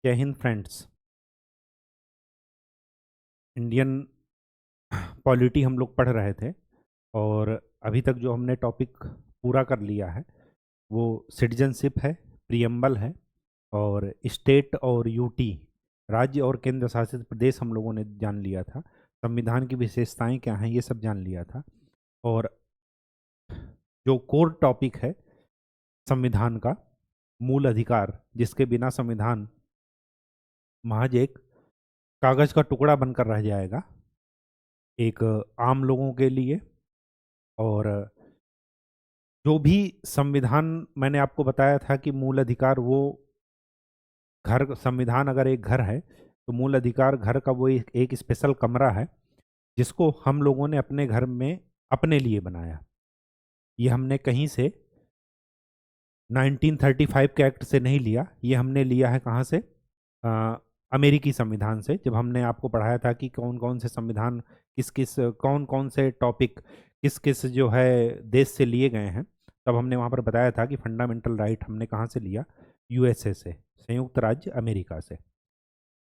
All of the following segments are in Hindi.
जय हिंद फ्रेंड्स। इंडियन पॉलिटी हम लोग पढ़ रहे थे और अभी तक जो हमने टॉपिक पूरा कर लिया है वो सिटीजनशिप है, प्रियम्बल है और स्टेट और यूटी, राज्य और केंद्र शासित प्रदेश हम लोगों ने जान लिया था। संविधान की विशेषताएं क्या हैं ये सब जान लिया था। और जो कोर टॉपिक है संविधान का, मूल अधिकार, जिसके बिना संविधान महज एक कागज का टुकड़ा बनकर रह जाएगा एक आम लोगों के लिए। और जो भी संविधान, मैंने आपको बताया था कि मूल अधिकार वो घर, संविधान अगर एक घर है तो मूल अधिकार घर का वो एक स्पेशल कमरा है जिसको हम लोगों ने अपने घर में अपने लिए बनाया। ये हमने कहीं से 1935 के एक्ट से नहीं लिया, ये हमने लिया है कहाँ से? अमेरिकी संविधान से। जब हमने आपको पढ़ाया था कि कौन कौन से संविधान किस किस, कौन कौन से टॉपिक किस किस जो है देश से लिए गए हैं, तब हमने वहाँ पर बताया था कि फंडामेंटल राइट हमने कहाँ से लिया? यूएसए से, संयुक्त राज्य अमेरिका से।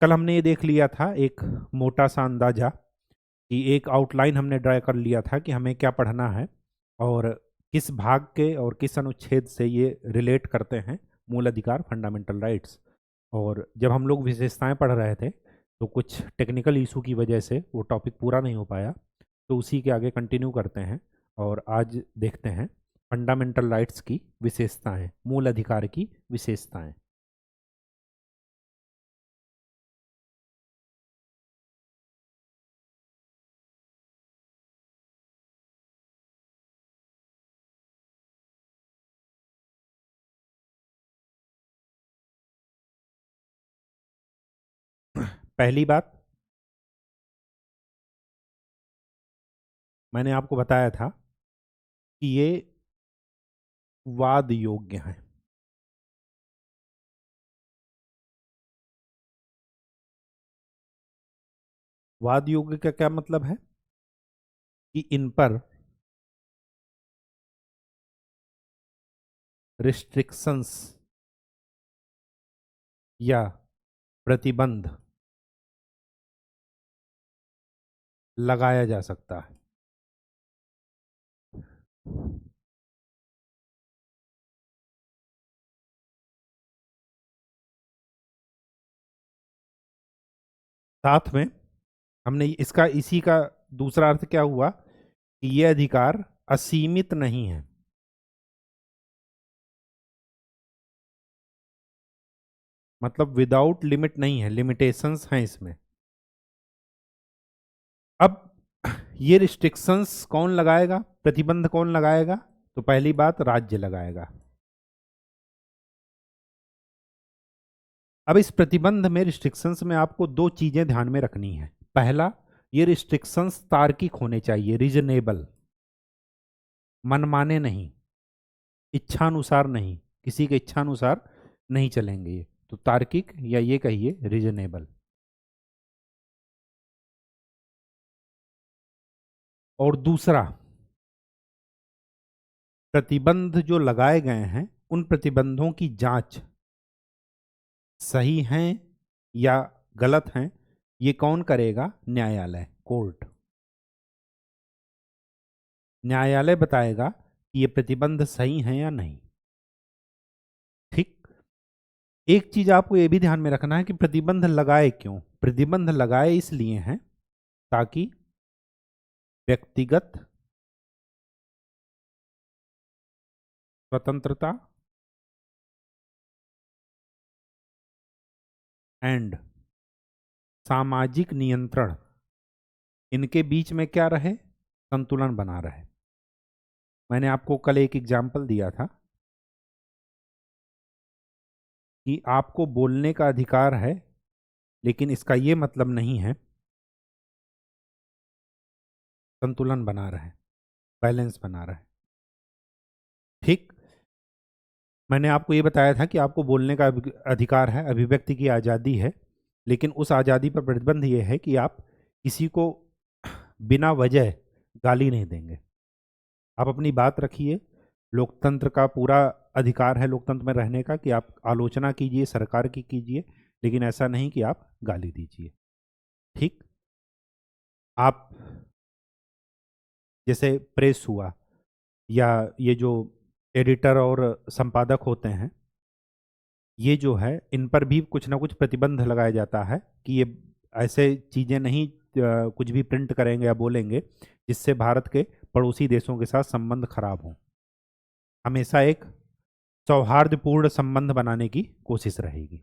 कल हमने ये देख लिया था एक मोटा सा अंदाजा कि एक आउटलाइन हमने ड्रा कर लिया था कि हमें क्या पढ़ना है और किस भाग के और किस अनुच्छेद से ये रिलेट करते हैं मूल अधिकार, फंडामेंटल राइट्स। और जब हम लोग विशेषताएं पढ़ रहे थे तो कुछ टेक्निकल इशू की वजह से वो टॉपिक पूरा नहीं हो पाया, तो उसी के आगे कंटिन्यू करते हैं और आज देखते हैं फंडामेंटल राइट्स की विशेषताएं, मूल अधिकार की विशेषताएं। पहली बात, मैंने आपको बताया था कि ये वाद योग्य है। वाद योग्य का क्या मतलब है? कि इन पर रिस्ट्रिक्शंस या प्रतिबंध लगाया जा सकता है। साथ में हमने इसका, इसी का दूसरा अर्थ क्या हुआ कि ये अधिकार असीमित नहीं है। मतलब विदाउट लिमिट नहीं है, लिमिटेशंस हैं इसमें। अब ये रिस्ट्रिक्शंस कौन लगाएगा, प्रतिबंध कौन लगाएगा? तो पहली बात, राज्य लगाएगा। अब इस प्रतिबंध में, रिस्ट्रिक्शंस में आपको दो चीजें ध्यान में रखनी है। पहला, ये रिस्ट्रिक्शंस तार्किक होने चाहिए, रीजनेबल, मनमाने नहीं, इच्छानुसार नहीं, किसी के इच्छानुसार नहीं चलेंगे ये, तो तार्किक या ये कहिए रीजनेबल। और दूसरा, प्रतिबंध जो लगाए गए हैं उन प्रतिबंधों की जांच सही हैं या गलत हैं, ये कौन करेगा? न्यायालय, कोर्ट। न्यायालय बताएगा कि ये प्रतिबंध सही हैं या नहीं। ठीक। एक चीज आपको ये भी ध्यान में रखना है कि प्रतिबंध लगाए क्यों? प्रतिबंध लगाए इसलिए हैं ताकि व्यक्तिगत स्वतंत्रता एंड सामाजिक नियंत्रण, इनके बीच में क्या रहे? संतुलन बना रहे। मैंने आपको कल एक एग्जाम्पल दिया था कि आपको बोलने का अधिकार है, लेकिन इसका ये मतलब नहीं है संतुलन बना रहे, बैलेंस बना रहे। ठीक। मैंने आपको ये बताया था कि आपको बोलने का अधिकार है, अभिव्यक्ति की आज़ादी है, लेकिन उस आज़ादी पर प्रतिबंध ये है कि आप किसी को बिना वजह गाली नहीं देंगे। आप अपनी बात रखिए, लोकतंत्र का पूरा अधिकार है लोकतंत्र में रहने का कि आप आलोचना कीजिए, सरकार की कीजिए, लेकिन ऐसा नहीं कि आप गाली दीजिए। ठीक, आप जैसे प्रेस हुआ या ये जो एडिटर और संपादक होते हैं, ये जो है इन पर भी कुछ ना कुछ प्रतिबंध लगाया जाता है कि ये ऐसे चीज़ें नहीं कुछ भी प्रिंट करेंगे या बोलेंगे जिससे भारत के पड़ोसी देशों के साथ संबंध खराब हों। हमेशा एक सौहार्दपूर्ण संबंध बनाने की कोशिश रहेगी।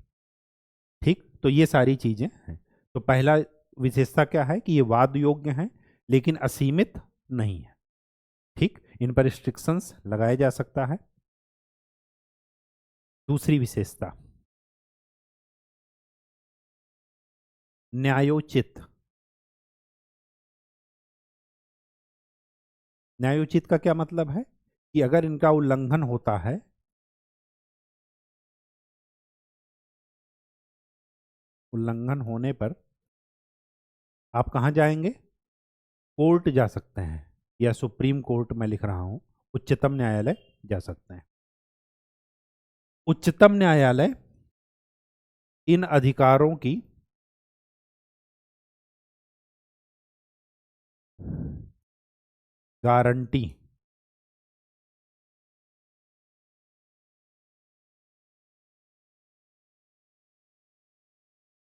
ठीक, तो ये सारी चीज़ें हैं। तो पहला विशेषता क्या है कि ये वाद योग्य हैं लेकिन असीमित नहीं है। ठीक, इन पर रिस्ट्रिक्शंस लगाया जा सकता है। दूसरी विशेषता न्यायोचित। न्यायोचित का क्या मतलब है कि अगर इनका उल्लंघन होता है, उल्लंघन होने पर आप कहाँ जाएंगे? कोर्ट जा सकते हैं, या सुप्रीम कोर्ट मैं लिख रहा हूं, उच्चतम न्यायालय जा सकते हैं। उच्चतम न्यायालय इन अधिकारों की गारंटी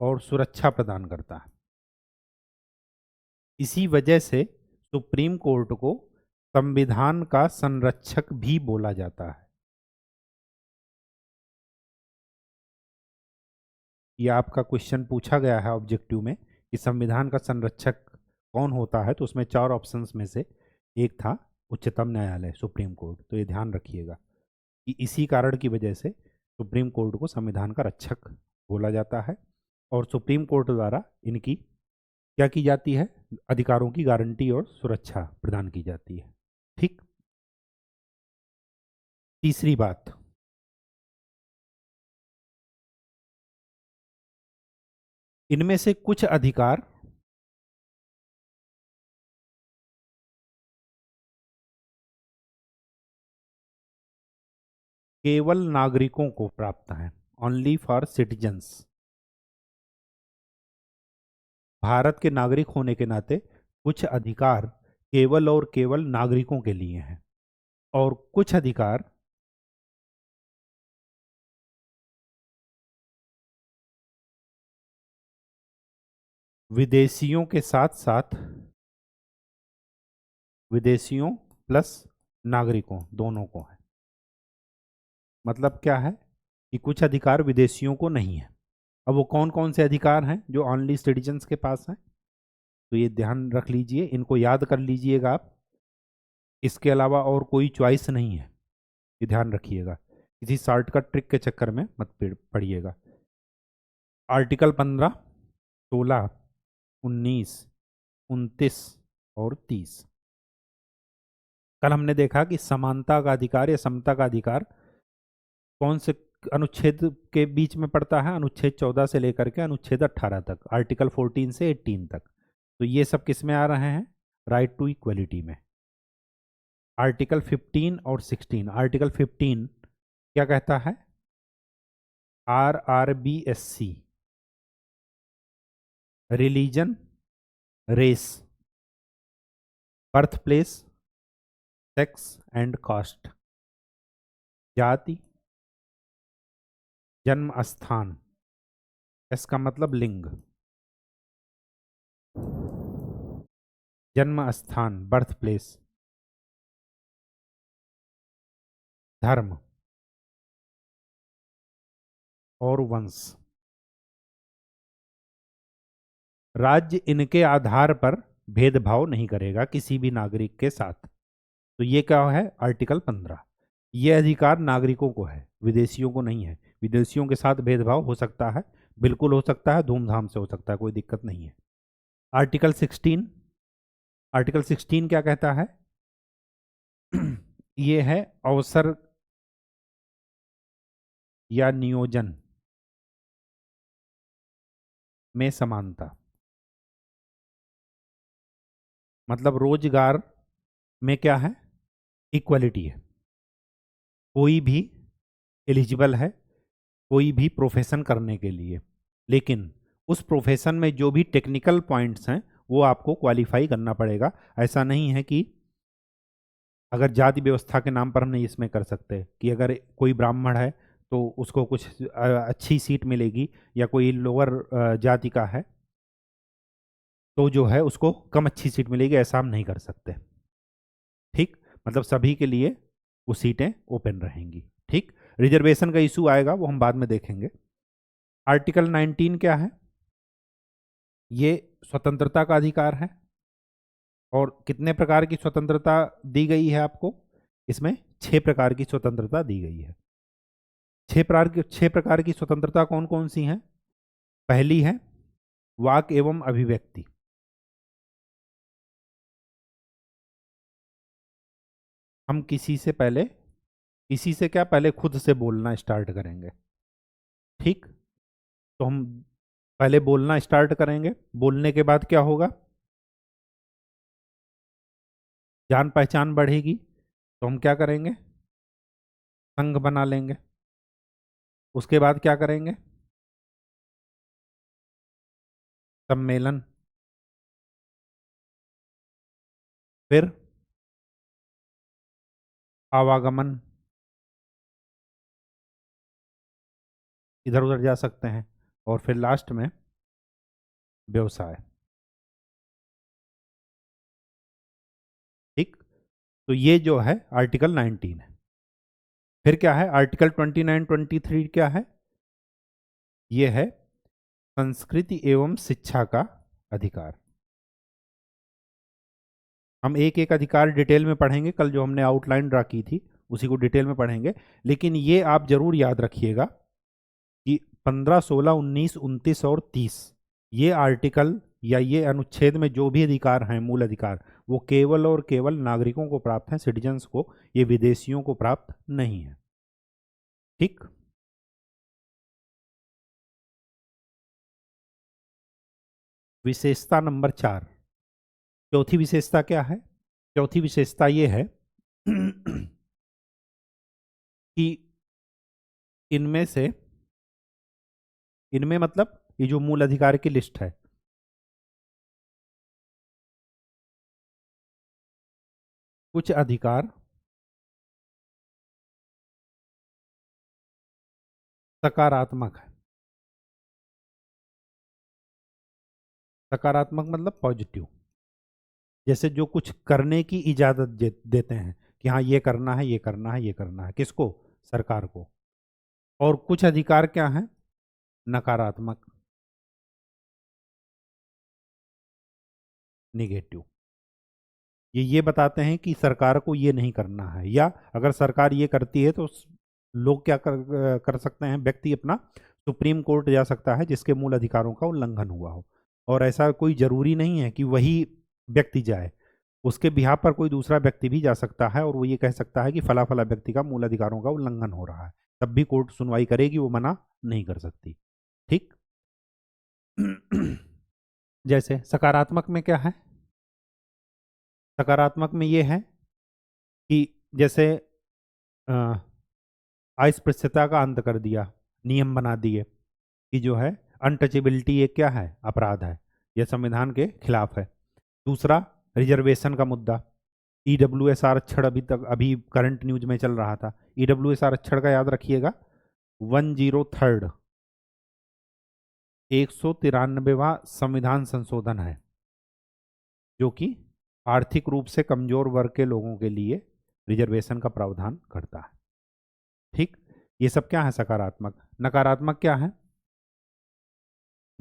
और सुरक्षा प्रदान करता है। इसी वजह से सुप्रीम कोर्ट को संविधान का संरक्षक भी बोला जाता है। यह आपका क्वेश्चन पूछा गया है ऑब्जेक्टिव में कि संविधान का संरक्षक कौन होता है, तो उसमें 4 ऑप्शंस में से एक था उच्चतम न्यायालय, सुप्रीम कोर्ट। तो ये ध्यान रखिएगा कि इसी कारण की वजह से सुप्रीम कोर्ट को संविधान का रक्षक बोला जाता है और सुप्रीम कोर्ट द्वारा इनकी क्या की जाती है? अधिकारों की गारंटी और सुरक्षा प्रदान की जाती है। ठीक, तीसरी बात, इनमें से कुछ अधिकार केवल नागरिकों को प्राप्त हैं, ओनली फॉर सिटीजन्स। भारत के नागरिक होने के नाते कुछ अधिकार केवल और केवल नागरिकों के लिए हैं और कुछ अधिकार विदेशियों के साथ साथ विदेशियों प्लस नागरिकों दोनों को है। मतलब क्या है कि कुछ अधिकार विदेशियों को नहीं है। अब वो कौन कौन से अधिकार हैं जो ओनली सिटीजन्स के पास हैं? तो ये ध्यान रख लीजिए, इनको याद कर लीजिएगा आप। इसके अलावा और कोई चॉइस नहीं है, ये ध्यान रखिएगा। किसी शॉर्टकट ट्रिक के चक्कर में मत पड़िएगा। आर्टिकल 15, 16, 19, 29 और 30। कल हमने देखा कि समानता का अधिकार या समता का अधिकार कौन से अनुच्छेद के बीच में पड़ता है? अनुच्छेद 14 से लेकर के अनुच्छेद 18 तक, आर्टिकल 14 से 18 तक। तो ये सब किस में आ रहे हैं? राइट टू इक्वलिटी में। आर्टिकल 15 और 16। आर्टिकल 15 क्या कहता है? RRBSC, religion, race, birth place, sex and caste, जाति, जन्म स्थान, इसका मतलब लिंग, जन्म स्थान बर्थ प्लेस, धर्म और वंश। राज्य इनके आधार पर भेदभाव नहीं करेगा किसी भी नागरिक के साथ। तो ये क्या है? आर्टिकल 15। ये अधिकार नागरिकों को है, विदेशियों को नहीं है। विदेशियों के साथ भेदभाव हो सकता है, बिल्कुल हो सकता है, धूमधाम से हो सकता है, कोई दिक्कत नहीं है। आर्टिकल 16। आर्टिकल 16 क्या कहता है? ये है अवसर या नियोजन में समानता। मतलब रोजगार में क्या है? इक्वलिटी है। कोई भी एलिजिबल है कोई भी प्रोफेशन करने के लिए, लेकिन उस प्रोफेशन में जो भी टेक्निकल पॉइंट्स हैं वो आपको क्वालिफाई करना पड़ेगा। ऐसा नहीं है कि अगर जाति व्यवस्था के नाम पर हम नहीं इसमें कर सकते कि अगर कोई ब्राह्मण है तो उसको कुछ अच्छी सीट मिलेगी, या कोई लोअर जाति का है तो जो है उसको कम अच्छी सीट मिलेगी, ऐसा हम नहीं कर सकते। ठीक, मतलब सभी के लिए वो सीटें ओपन रहेंगी। ठीक, रिजर्वेशन का इशू आएगा वो हम बाद में देखेंगे। आर्टिकल 19 क्या है? ये स्वतंत्रता का अधिकार है। और कितने प्रकार की स्वतंत्रता दी गई है आपको? इसमें 6 प्रकार की स्वतंत्रता दी गई है। 6 प्रकार की स्वतंत्रता कौन कौन सी हैं? पहली है वाक एवं अभिव्यक्ति। हम किसी से क्या पहले खुद से बोलना स्टार्ट करेंगे। ठीक, तो हम पहले बोलना स्टार्ट करेंगे। बोलने के बाद क्या होगा? जान पहचान बढ़ेगी, तो हम क्या करेंगे? संघ बना लेंगे। उसके बाद क्या करेंगे? सम्मेलन। फिर आवागमन, इधर उधर जा सकते हैं। और फिर लास्ट में व्यवसाय। ठीक, तो ये जो है आर्टिकल 19 है। फिर क्या है? आर्टिकल 29 23 क्या है? ये है संस्कृति एवं शिक्षा का अधिकार। हम एक एक अधिकार डिटेल में पढ़ेंगे, कल जो हमने आउटलाइन ड्रा की थी उसी को डिटेल में पढ़ेंगे। लेकिन ये आप जरूर याद रखिएगा कि 15, 16, 19, 29 और 30 ये आर्टिकल या ये अनुच्छेद में जो भी अधिकार हैं, मूल अधिकार, वो केवल और केवल नागरिकों को प्राप्त हैं, सिटीजन्स को। ये विदेशियों को प्राप्त नहीं है। ठीक, विशेषता नंबर 4। चौथी विशेषता क्या है? चौथी विशेषता ये है कि इनमें से इनमें मतलब ये जो मूल अधिकार की लिस्ट है, कुछ अधिकार सकारात्मक है। सकारात्मक मतलब पॉजिटिव, जैसे जो कुछ करने की इजाजत देते हैं कि हाँ ये करना है, ये करना है, ये करना है। किसको? सरकार को। और कुछ अधिकार क्या है? नकारात्मक, निगेटिव। ये बताते हैं कि सरकार को ये नहीं करना है, या अगर सरकार ये करती है तो लोग क्या कर सकते हैं? व्यक्ति अपना सुप्रीम कोर्ट जा सकता है जिसके मूल अधिकारों का उल्लंघन हुआ हो। और ऐसा कोई जरूरी नहीं है कि वही व्यक्ति जाए, उसके बिहाफ पर कोई दूसरा व्यक्ति भी जा सकता है और वो ये कह सकता है कि फला फला व्यक्ति का मूल अधिकारों का उल्लंघन हो रहा है, तब भी कोर्ट सुनवाई करेगी, वो मना नहीं कर सकती। ठीक जैसे सकारात्मक में क्या है? सकारात्मक में ये है कि जैसे अस्पृश्यता का अंत कर दिया, नियम बना दिए कि जो है अनटचेबिलिटी ये क्या है? अपराध है, यह संविधान के खिलाफ है। दूसरा, रिजर्वेशन का मुद्दा। ईडब्ल्यूएस आरक्षण अभी करंट न्यूज में चल रहा था। ईडब्ल्यूएस आरक्षण का याद रखिएगा, 103rd 193वां संविधान संशोधन है, जो कि आर्थिक रूप से कमजोर वर्ग के लोगों के लिए रिजर्वेशन का प्रावधान करता है। ठीक, ये सब क्या है? सकारात्मक। नकारात्मक क्या है?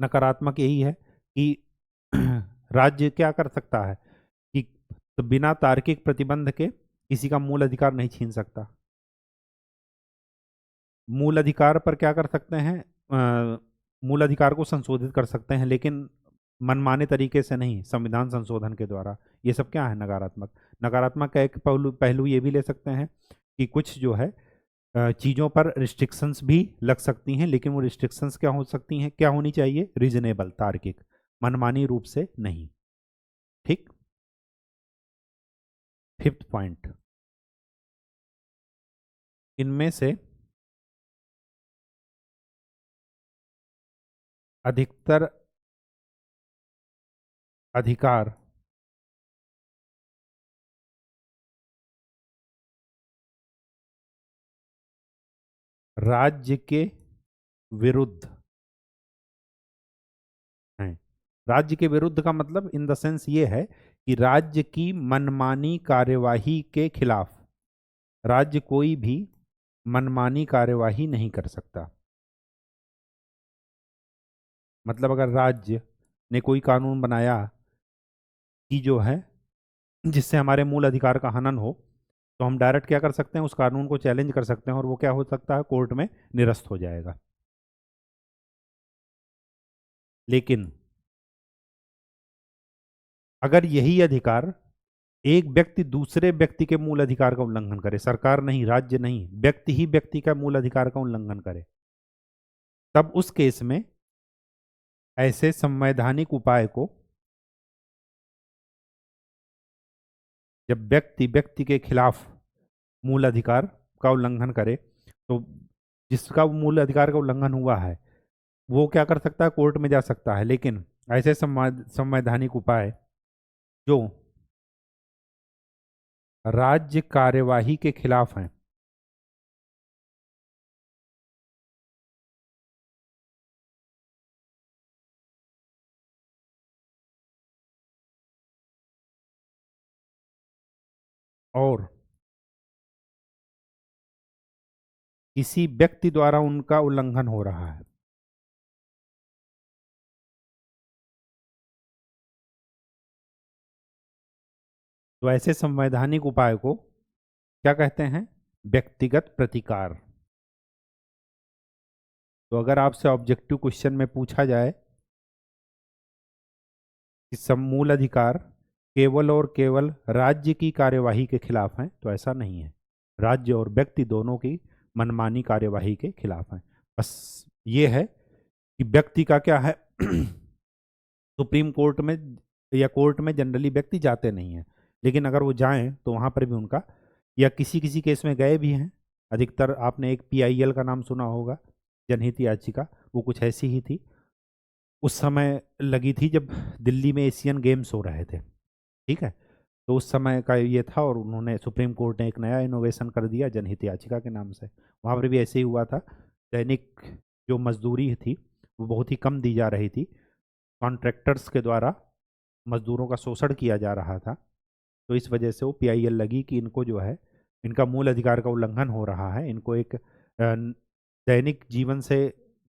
नकारात्मक यही है कि राज्य क्या कर सकता है कि बिना तार्किक प्रतिबंध के किसी का मूल अधिकार नहीं छीन सकता। मूल अधिकार पर क्या कर सकते हैं? मूल अधिकार को संशोधित कर सकते हैं, लेकिन मनमाने तरीके से नहीं, संविधान संशोधन के द्वारा। ये सब क्या है? नकारात्मक। नकारात्मक का एक पहलू पहलू ये भी ले सकते हैं कि कुछ जो है चीज़ों पर रिस्ट्रिक्शंस भी लग सकती हैं, लेकिन वो रिस्ट्रिक्शंस क्या हो सकती हैं? क्या होनी चाहिए? रीजनेबल, तार्किक, मनमानी रूप से नहीं। ठीक, फिफ्थ पॉइंट, इनमें से अधिकतर अधिकार राज्य के विरुद्ध हैं। राज्य के विरुद्ध का मतलब इन द सेंस ये है कि राज्य की मनमानी कार्यवाही के खिलाफ राज्य कोई भी मनमानी कार्यवाही नहीं कर सकता। मतलब अगर राज्य ने कोई कानून बनाया कि जो है जिससे हमारे मूल अधिकार का हनन हो, तो हम डायरेक्ट क्या कर सकते हैं, उस कानून को चैलेंज कर सकते हैं और वो क्या हो सकता है, कोर्ट में निरस्त हो जाएगा। लेकिन अगर यही अधिकार एक व्यक्ति दूसरे व्यक्ति के मूल अधिकार का उल्लंघन करे, सरकार नहीं, राज्य नहीं, व्यक्ति ही व्यक्ति का मूल अधिकार का उल्लंघन करे, तब उस केस में ऐसे संवैधानिक उपाय को, जब व्यक्ति व्यक्ति के खिलाफ मूल अधिकार का उल्लंघन करे, तो जिसका मूल अधिकार का उल्लंघन हुआ है वो क्या कर सकता है, कोर्ट में जा सकता है। लेकिन ऐसे संवैधानिक उपाय जो राज्य कार्यवाही के खिलाफ हैं, और किसी व्यक्ति द्वारा उनका उल्लंघन हो रहा है, तो ऐसे संवैधानिक उपाय को क्या कहते हैं, व्यक्तिगत प्रतिकार। तो अगर आपसे ऑब्जेक्टिव क्वेश्चन में पूछा जाए कि समूल अधिकार केवल और केवल राज्य की कार्यवाही के खिलाफ हैं, तो ऐसा नहीं है। राज्य और व्यक्ति दोनों की मनमानी कार्यवाही के खिलाफ हैं। बस ये है कि व्यक्ति का क्या है सुप्रीम कोर्ट में या कोर्ट में जनरली व्यक्ति जाते नहीं हैं, लेकिन अगर वो जाएं तो वहाँ पर भी उनका, या किसी किसी केस में गए भी हैं। अधिकतर आपने एक PIL का नाम सुना होगा, जनहित याचिका, वो कुछ ऐसी ही थी। उस समय लगी थी जब दिल्ली में एशियन गेम्स हो रहे थे, ठीक है, तो उस समय का ये था, और उन्होंने सुप्रीम कोर्ट ने एक नया इनोवेशन कर दिया जनहित याचिका के नाम से। वहाँ पर भी ऐसे ही हुआ था, दैनिक जो मजदूरी थी वो बहुत ही कम दी जा रही थी, कॉन्ट्रैक्टर्स के द्वारा मजदूरों का शोषण किया जा रहा था। तो इस वजह से वो PIL लगी कि इनको जो है, इनका मूल अधिकार का उल्लंघन हो रहा है, इनको एक दैनिक जीवन से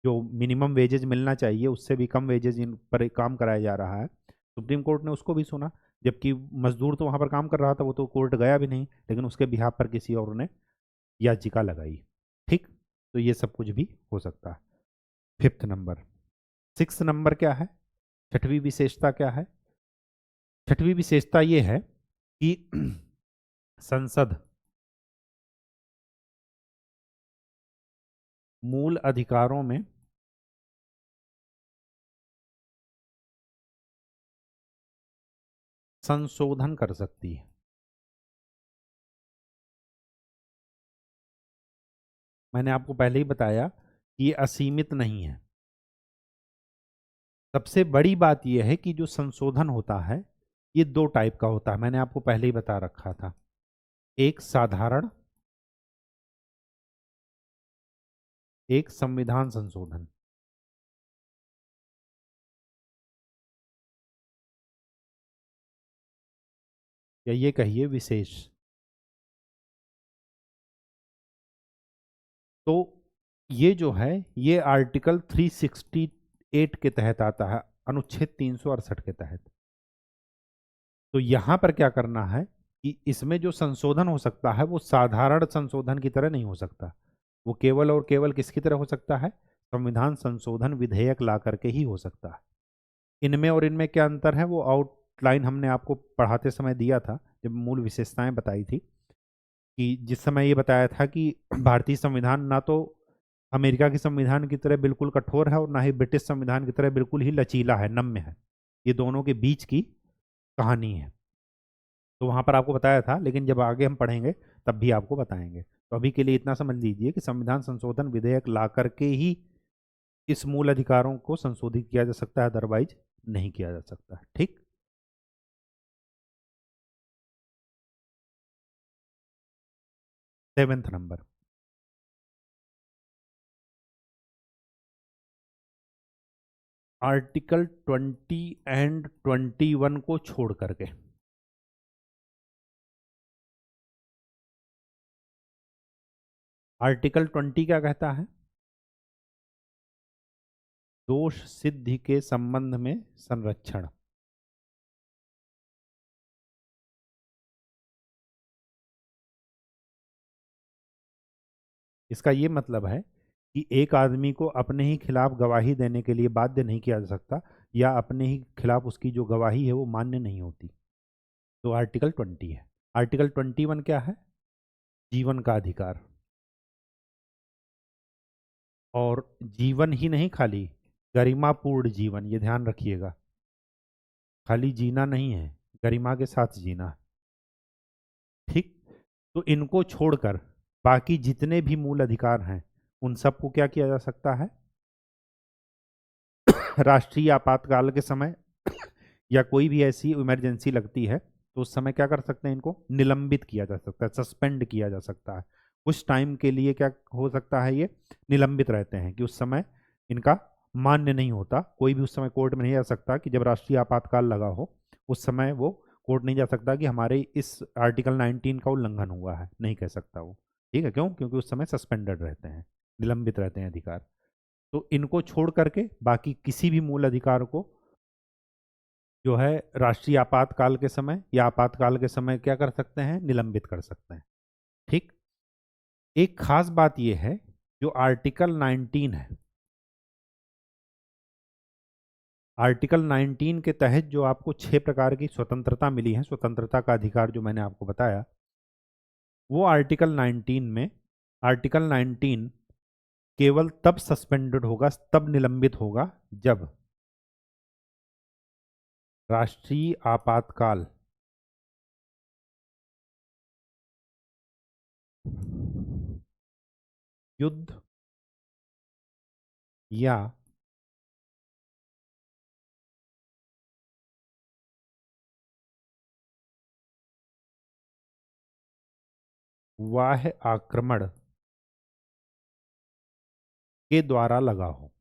जो मिनिमम वेजेज मिलना चाहिए उससे भी कम वेजेज इन पर काम कराया जा रहा है। सुप्रीम कोर्ट ने उसको भी सुना, जबकि मजदूर तो वहाँ पर काम कर रहा था, वो तो कोर्ट गया भी नहीं, लेकिन उसके बिहाफ पर किसी और ने याचिका लगाई। ठीक, तो ये सब कुछ भी हो सकता है। 5th number. 6th नंबर क्या है, छठवीं विशेषता क्या है? छठवीं विशेषता ये है कि संसद मूल अधिकारों में संशोधन कर सकती है। मैंने आपको पहले ही बताया कि ये असीमित नहीं है। सबसे बड़ी बात यह है कि जो संशोधन होता है ये 2 टाइप का होता है, मैंने आपको पहले ही बता रखा था। एक साधारण, एक संविधान संशोधन, या ये कहिए विशेष। तो ये जो है ये आर्टिकल 368 के तहत आता है, अनुच्छेद 368 के तहत। तो यहां पर क्या करना है कि इसमें जो संशोधन हो सकता है वो साधारण संशोधन की तरह नहीं हो सकता, वो केवल और केवल किसकी तरह हो सकता है, संविधान संशोधन विधेयक ला करके ही हो सकता है। इनमें और इनमें क्या अंतर है वो आउटलाइन हमने आपको पढ़ाते समय दिया था, जब मूल विशेषताएं बताई थी, कि जिस समय ये बताया था कि भारतीय संविधान ना तो अमेरिका के संविधान की तरह बिल्कुल कठोर है और ना ही ब्रिटिश संविधान की तरह बिल्कुल ही लचीला है, नम्य है। ये दोनों के बीच की कहानी है। तो वहाँ पर आपको बताया था, लेकिन जब आगे हम पढ़ेंगे तब भी आपको बताएंगे। तो अभी के लिए इतना समझ लीजिए कि संविधान संशोधन विधेयक ला करके ही इस मूल अधिकारों को संशोधित किया जा सकता है, अदरवाइज नहीं किया जा सकता। ठीक। सेवेंथ नंबर, आर्टिकल 20 एंड 21 को छोड़ करके। आर्टिकल 20 क्या कहता है? दोष सिद्धि के संबंध में संरक्षण। इसका ये मतलब है कि एक आदमी को अपने ही खिलाफ गवाही देने के लिए बाध्य नहीं किया जा सकता, या अपने ही खिलाफ उसकी जो गवाही है वो मान्य नहीं होती। तो आर्टिकल 20 है। आर्टिकल 21 क्या है? जीवन का अधिकार। और जीवन ही नहीं, खाली गरिमापूर्ण जीवन, ये ध्यान रखिएगा। खाली जीना नहीं है, गरिमा के साथ जीना है। ठीक। तो इनको छोड़कर बाकी जितने भी मूल अधिकार हैं उन सबको क्या किया जा सकता है? राष्ट्रीय आपातकाल के समय या कोई भी ऐसी इमरजेंसी लगती है तो उस समय क्या कर सकते हैं? इनको निलंबित किया जा सकता है, सस्पेंड किया जा सकता है। कुछ टाइम के लिए क्या हो सकता है? ये निलंबित रहते हैं कि उस समय इनका मान्य नहीं होता। कोई भी उस समय कोर्ट में नहीं जा सकता कि जब राष्ट्रीय आपातकाल लगा हो उस समय वो कोर्ट नहीं जा सकता कि हमारे इस आर्टिकल 19 का उल्लंघन हुआ है, नहीं कह सकता वो। ठीक है, क्यों? क्योंकि उस समय सस्पेंडेड रहते हैं, निलंबित रहते हैं अधिकार। तो इनको छोड़ करके बाकी किसी भी मूल अधिकार को जो है राष्ट्रीय आपातकाल के समय या आपातकाल के समय क्या कर सकते हैं? निलंबित कर सकते हैं। ठीक। एक खास बात यह है, जो आर्टिकल 19 है, आर्टिकल 19 के तहत जो आपको 6 प्रकार की स्वतंत्रता मिली है, स्वतंत्रता का अधिकार जो मैंने आपको बताया, वो आर्टिकल 19 में, आर्टिकल 19 केवल तब सस्पेंडेड होगा, तब निलंबित होगा जब राष्ट्रीय आपातकाल युद्ध या बाह्य आक्रमण के द्वारा लगा हो।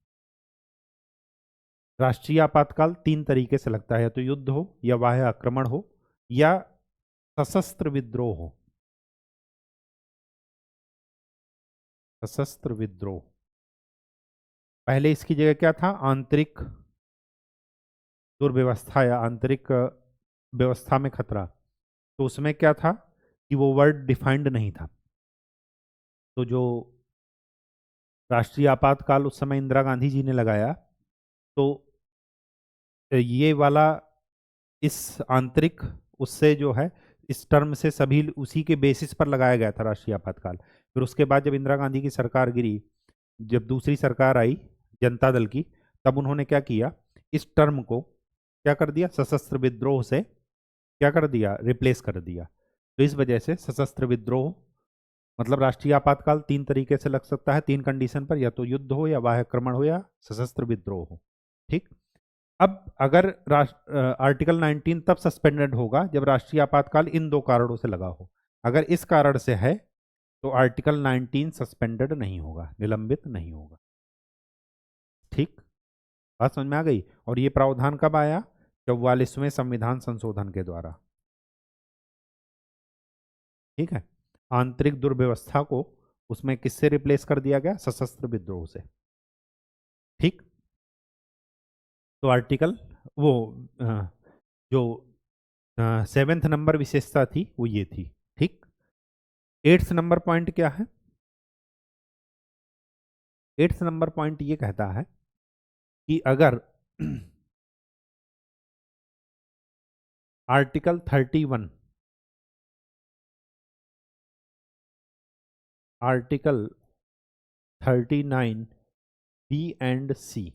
राष्ट्रीय आपातकाल 3 तरीके से लगता है, या तो युद्ध हो, या बाह्य आक्रमण हो, या सशस्त्र विद्रोह हो। सशस्त्र विद्रोह। पहले इसकी जगह क्या था? आंतरिक दुर्व्यवस्था या आंतरिक व्यवस्था में खतरा। तो उसमें क्या था कि वो वर्ड डिफाइंड नहीं था। तो जो राष्ट्रीय आपातकाल उस समय इंदिरा गांधी जी ने लगाया, तो ये वाला इस आंतरिक उससे जो है, इस टर्म से सभी उसी के बेसिस पर लगाया गया था राष्ट्रीय आपातकाल। फिर उसके बाद जब इंदिरा गांधी की सरकार गिरी, जब दूसरी सरकार आई जनता दल की, तब उन्होंने क्या किया? इस टर्म को क्या कर दिया? सशस्त्र विद्रोह से क्या कर दिया? रिप्लेस कर दिया। तो इस वजह से सशस्त्र विद्रोह मतलब राष्ट्रीय आपातकाल 3 तरीके से लग सकता है, 3 कंडीशन पर, या तो युद्ध हो, या बाह्य आक्रमण हो, या सशस्त्र विद्रोह हो। ठीक। अब अगर आर्टिकल 19 तब सस्पेंडेड होगा जब राष्ट्रीय आपातकाल इन 2 कारणों से लगा हो। अगर इस कारण से है तो आर्टिकल 19 सस्पेंडेड नहीं होगा, निलंबित नहीं होगा। ठीक। बात समझ में आ गई? और ये प्रावधान कब आया? 44वें संविधान संशोधन के द्वारा। ठीक है। आंतरिक दुर्व्यवस्था को उसमें किससे रिप्लेस कर दिया गया? सशस्त्र विद्रोह से। ठीक। तो आर्टिकल वो जो 7th नंबर विशेषता थी वो ये थी। ठीक। 8th नंबर पॉइंट क्या है? 8th नंबर पॉइंट ये कहता है कि अगर article 31, article 39 B and C,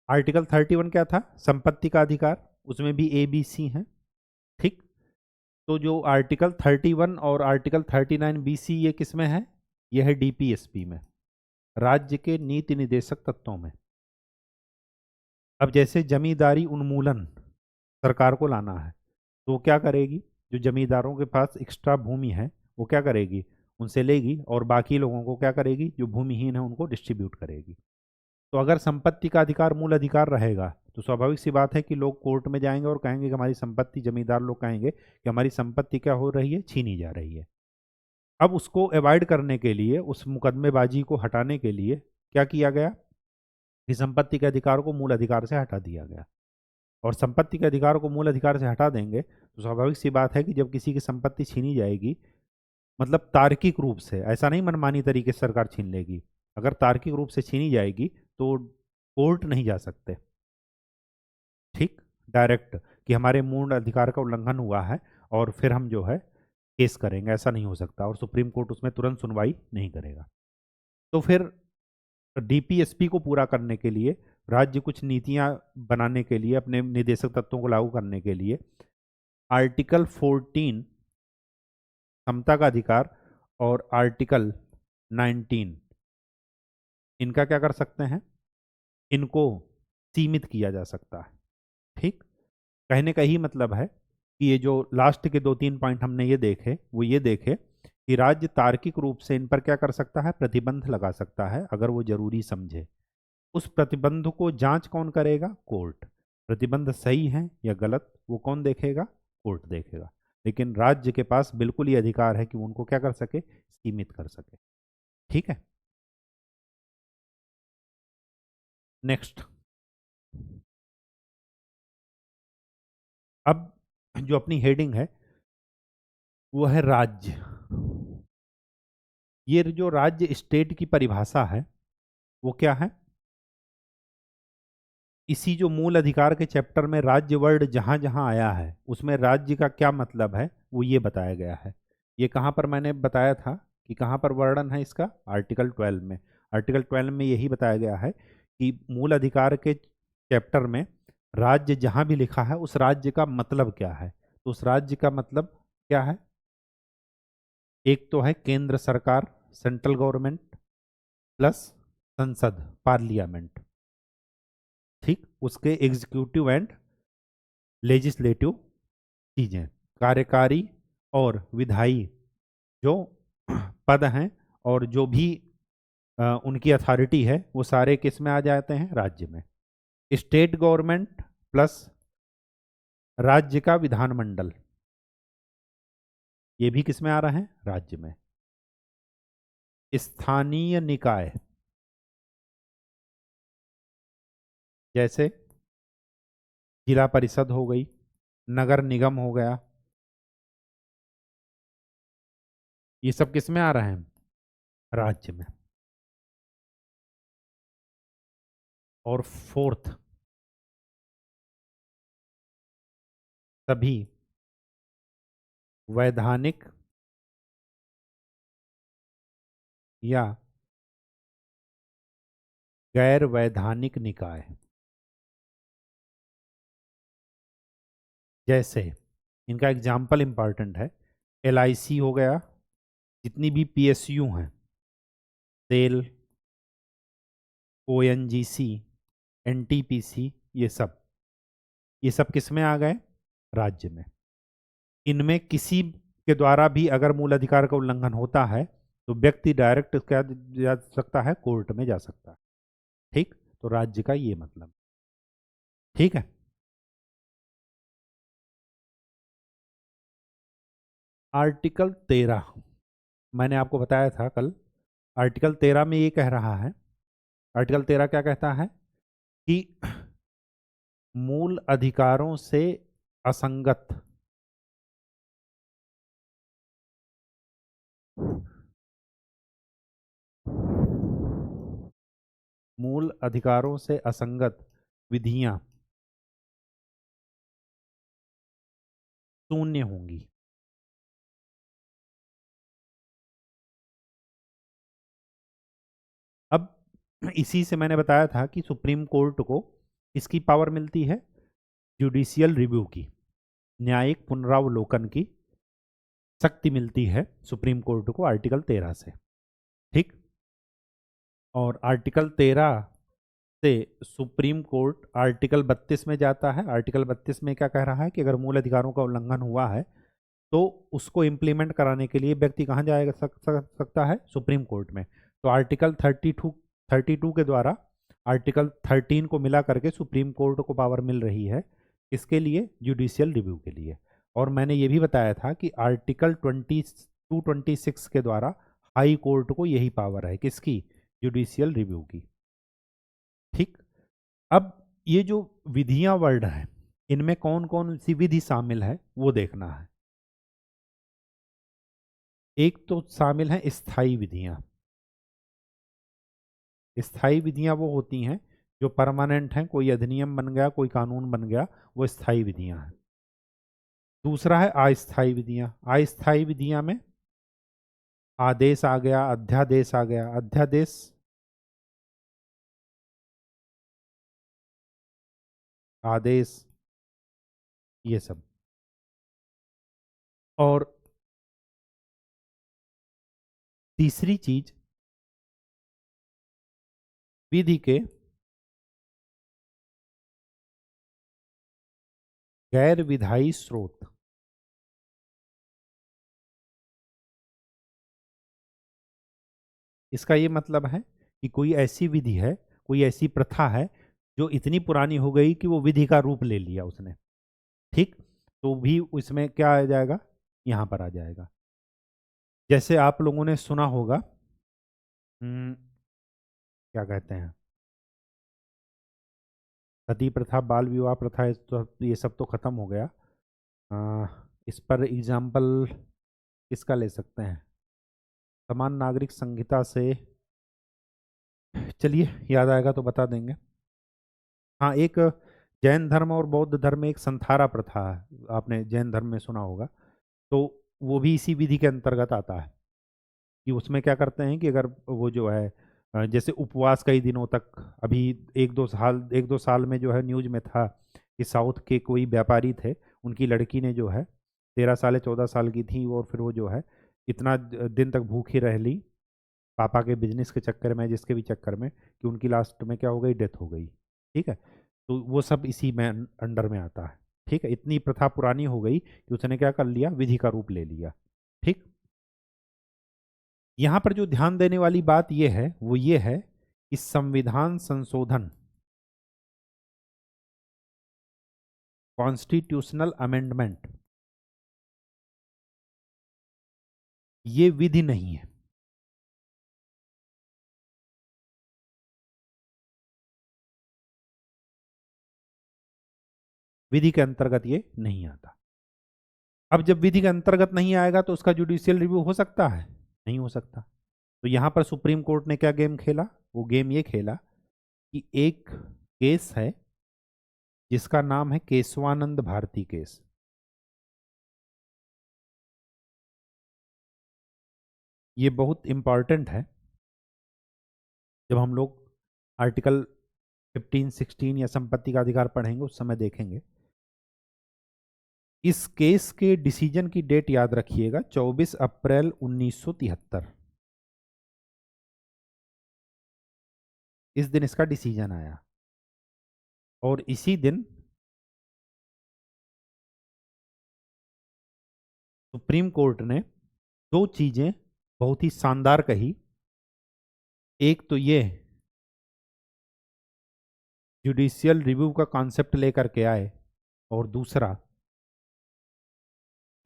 article 31 क्या था? संपत्ति का अधिकार, उसमें भी ए बी सी है। ठीक। तो जो आर्टिकल 31 और आर्टिकल 39 BC ये किस में है? ये है DPSP में, राज्य के नीति निदेशक तत्वों में। अब जैसे जमींदारी उन्मूलन सरकार को लाना है, तो वो क्या करेगी? जो जमींदारों के पास एक्स्ट्रा भूमि है वो क्या करेगी? उनसे लेगी और बाकी लोगों को क्या करेगी? जो भूमिहीन है उनको डिस्ट्रीब्यूट करेगी। तो अगर संपत्ति का अधिकार मूल अधिकार रहेगा तो स्वाभाविक सी बात है कि लोग कोर्ट में जाएंगे और कहेंगे कि हमारी संपत्ति, जमींदार लोग कहेंगे कि हमारी संपत्ति क्या हो रही है? छीनी जा रही है। अब उसको अवॉइड करने के लिए, उस मुकदमेबाजी को हटाने के लिए क्या किया गया कि संपत्ति के अधिकार को मूल अधिकार से हटा दिया गया। और संपत्ति के अधिकार को मूल अधिकार से हटा देंगे तो स्वाभाविक सी बात है कि जब किसी की संपत्ति छीनी जाएगी, मतलब तार्किक रूप से, ऐसा नहीं मनमानी तरीके से सरकार छीन लेगी, अगर तार्किक रूप से छीनी जाएगी तो कोर्ट नहीं जा सकते, ठीक, डायरेक्ट, कि हमारे मूल अधिकार का उल्लंघन हुआ है और फिर हम जो है केस करेंगे, ऐसा नहीं हो सकता और सुप्रीम कोर्ट उसमें तुरंत सुनवाई नहीं करेगा। तो फिर DPSP को पूरा करने के लिए, राज्य कुछ नीतियां बनाने के लिए, अपने निदेशक तत्वों को लागू करने के लिए आर्टिकल 14 समता का अधिकार और आर्टिकल 19 इनका क्या कर सकते हैं? इनको सीमित किया जा सकता है, ठीक। कहने का ही मतलब है कि ये जो लास्ट के 2-3 पॉइंट हमने ये देखे, वो ये देखे कि राज्य तार्किक रूप से इन पर क्या कर सकता है? प्रतिबंध लगा सकता है अगर वो जरूरी समझे। उस प्रतिबंध को जांच कौन करेगा? कोर्ट। प्रतिबंध सही है या गलत वो कौन देखेगा? कोर्ट देखेगा। लेकिन राज्य के पास बिल्कुल ही अधिकार है कि वो उनको क्या कर सके? सीमित कर सके, ठीक है। नेक्स्ट, अब जो अपनी हेडिंग है वो है राज्य। ये जो राज्य स्टेट की परिभाषा है वो क्या है? इसी जो मूल अधिकार के चैप्टर में राज्य वर्ड जहां जहां आया है उसमें राज्य का क्या मतलब है वो ये बताया गया है। ये कहाँ पर मैंने बताया था कि कहाँ पर वर्णन है इसका? आर्टिकल 12 में। आर्टिकल 12 में यही बताया गया है कि मूल अधिकार के चैप्टर में राज्य जहां भी लिखा है उस राज्य का मतलब क्या है। तो उस राज्य का मतलब क्या है? एक तो है केंद्र सरकार, सेंट्रल गवर्नमेंट, प्लस संसद, पार्लियामेंट, ठीक। उसके एग्जीक्यूटिव एंड लेजिस्लेटिव चीजें, कार्यकारी और विधायी जो पद हैं और जो भी उनकी अथॉरिटी है वो सारे किस में आ जाते हैं? राज्य में। स्टेट गवर्नमेंट प्लस राज्य का विधानमंडल, ये भी किस में आ रहे हैं? राज्य में। स्थानीय निकाय, जैसे जिला परिषद हो गई, नगर निगम हो गया, ये सब किस में आ रहे हैं? राज्य में। और फोर्थ, सभी वैधानिक या गैर वैधानिक निकाय, जैसे इनका एग्जाम्पल इंपॉर्टेंट है, LIC हो गया, जितनी भी PSU हैं, सेल, ONGC, NTPC, ये सब किस में आ गए? राज्य में। इनमें किसी के द्वारा भी अगर मूल अधिकार का उल्लंघन होता है तो व्यक्ति डायरेक्ट क्या जा सकता है? कोर्ट में जा सकता है, ठीक। तो राज्य का ये मतलब, ठीक है। आर्टिकल 13 मैंने आपको बताया था कल। आर्टिकल 13 में ये कह रहा है, आर्टिकल 13 क्या कहता है कि मूल अधिकारों से असंगत मूल अधिकारों से असंगत विधियां शून्य होंगी। अब इसी से मैंने बताया था कि सुप्रीम कोर्ट को इसकी पावर मिलती है जुडिशियल रिव्यू की, न्यायिक पुनरावलोकन की शक्ति मिलती है सुप्रीम कोर्ट को आर्टिकल 13 से। ठीक। और आर्टिकल 13 से सुप्रीम कोर्ट आर्टिकल 32 में जाता है। आर्टिकल 32 में क्या कह रहा है कि अगर मूल अधिकारों का उल्लंघन हुआ है तो उसको इम्प्लीमेंट कराने के लिए व्यक्ति कहाँ जाएगा सकता है? सुप्रीम कोर्ट में। तो आर्टिकल 32 के द्वारा आर्टिकल 13 को मिला करके सुप्रीम कोर्ट को पावर मिल रही है। इसके लिए जुडिशियल रिव्यू के लिए। और मैंने ये भी बताया था कि आर्टिकल 26 के द्वारा हाई कोर्ट को यही पावर है, किसकी? जुडिशियल रिव्यू की। ठीक। अब ये जो विधियां वर्ड है, इनमें कौन कौन सी विधि शामिल है वो देखना है। एक तो शामिल है स्थायी विधियां। स्थायी विधियां वो होती हैं जो परमानेंट हैं, कोई अधिनियम बन गया, कोई कानून बन गया, वो स्थायी विधियां हैं। दूसरा है अस्थायी विधियां। अस्थायी विधियां में आदेश आ गया, अध्यादेश आ गया। अध्यादेश, आदेश, ये सब। और तीसरी चीज, विधि के गैर विधायी स्रोत। इसका ये मतलब है कि कोई ऐसी विधि है, कोई ऐसी प्रथा है जो इतनी पुरानी हो गई कि वो विधि का रूप ले लिया उसने। ठीक। तो भी उसमें क्या आ जाएगा? यहां पर आ जाएगा। जैसे आप लोगों ने सुना होगा, क्या कहते हैं, सती प्रथा, बाल विवाह प्रथा, ये सब तो खत्म हो गया। इस पर एग्जाम्पल किसका ले सकते हैं? समान नागरिक संहिता से, चलिए याद आएगा तो बता देंगे। हाँ, एक जैन धर्म और बौद्ध धर्म में एक संथारा प्रथा है, आपने जैन धर्म में सुना होगा। तो वो भी इसी विधि के अंतर्गत आता है कि उसमें क्या करते हैं कि अगर वो जो है जैसे उपवास कई दिनों तक, अभी 1-2 साल में जो है न्यूज में था कि साउथ के कोई व्यापारी थे, उनकी लड़की ने जो है 13 साल 14 साल की थी, और फिर वो जो है इतना दिन तक भूखी रह ली पापा के बिजनेस के चक्कर में, जिसके भी चक्कर में, कि उनकी लास्ट में क्या हो गई? डेथ हो गई। ठीक है। तो वो सब इसी में अंडर में आता है। ठीक है। इतनी प्रथा पुरानी हो गई कि उसने क्या कर लिया? विधि का रूप ले लिया। ठीक। यहां पर जो ध्यान देने वाली बात यह है, वो ये है कि संविधान संशोधन, कॉन्स्टिट्यूशनल अमेंडमेंट, ये विधि नहीं है। विधि के अंतर्गत ये नहीं आता। अब जब विधि के अंतर्गत नहीं आएगा तो उसका जुडिशियल रिव्यू हो सकता है? नहीं हो सकता। तो यहां पर सुप्रीम कोर्ट ने क्या गेम खेला? वो गेम ये खेला कि एक केस है जिसका नाम है केशवानंद भारती केस। ये बहुत इंपॉर्टेंट है। जब हम लोग आर्टिकल 15-16 या संपत्ति का अधिकार पढ़ेंगे उस समय देखेंगे। इस केस के डिसीजन की डेट याद रखिएगा, 24 अप्रैल 1973। इस दिन इसका डिसीजन आया। और इसी दिन सुप्रीम कोर्ट ने दो चीजें बहुत ही शानदार कही। एक तो ये जुडिशियल रिव्यू का कॉन्सेप्ट लेकर के आए, और दूसरा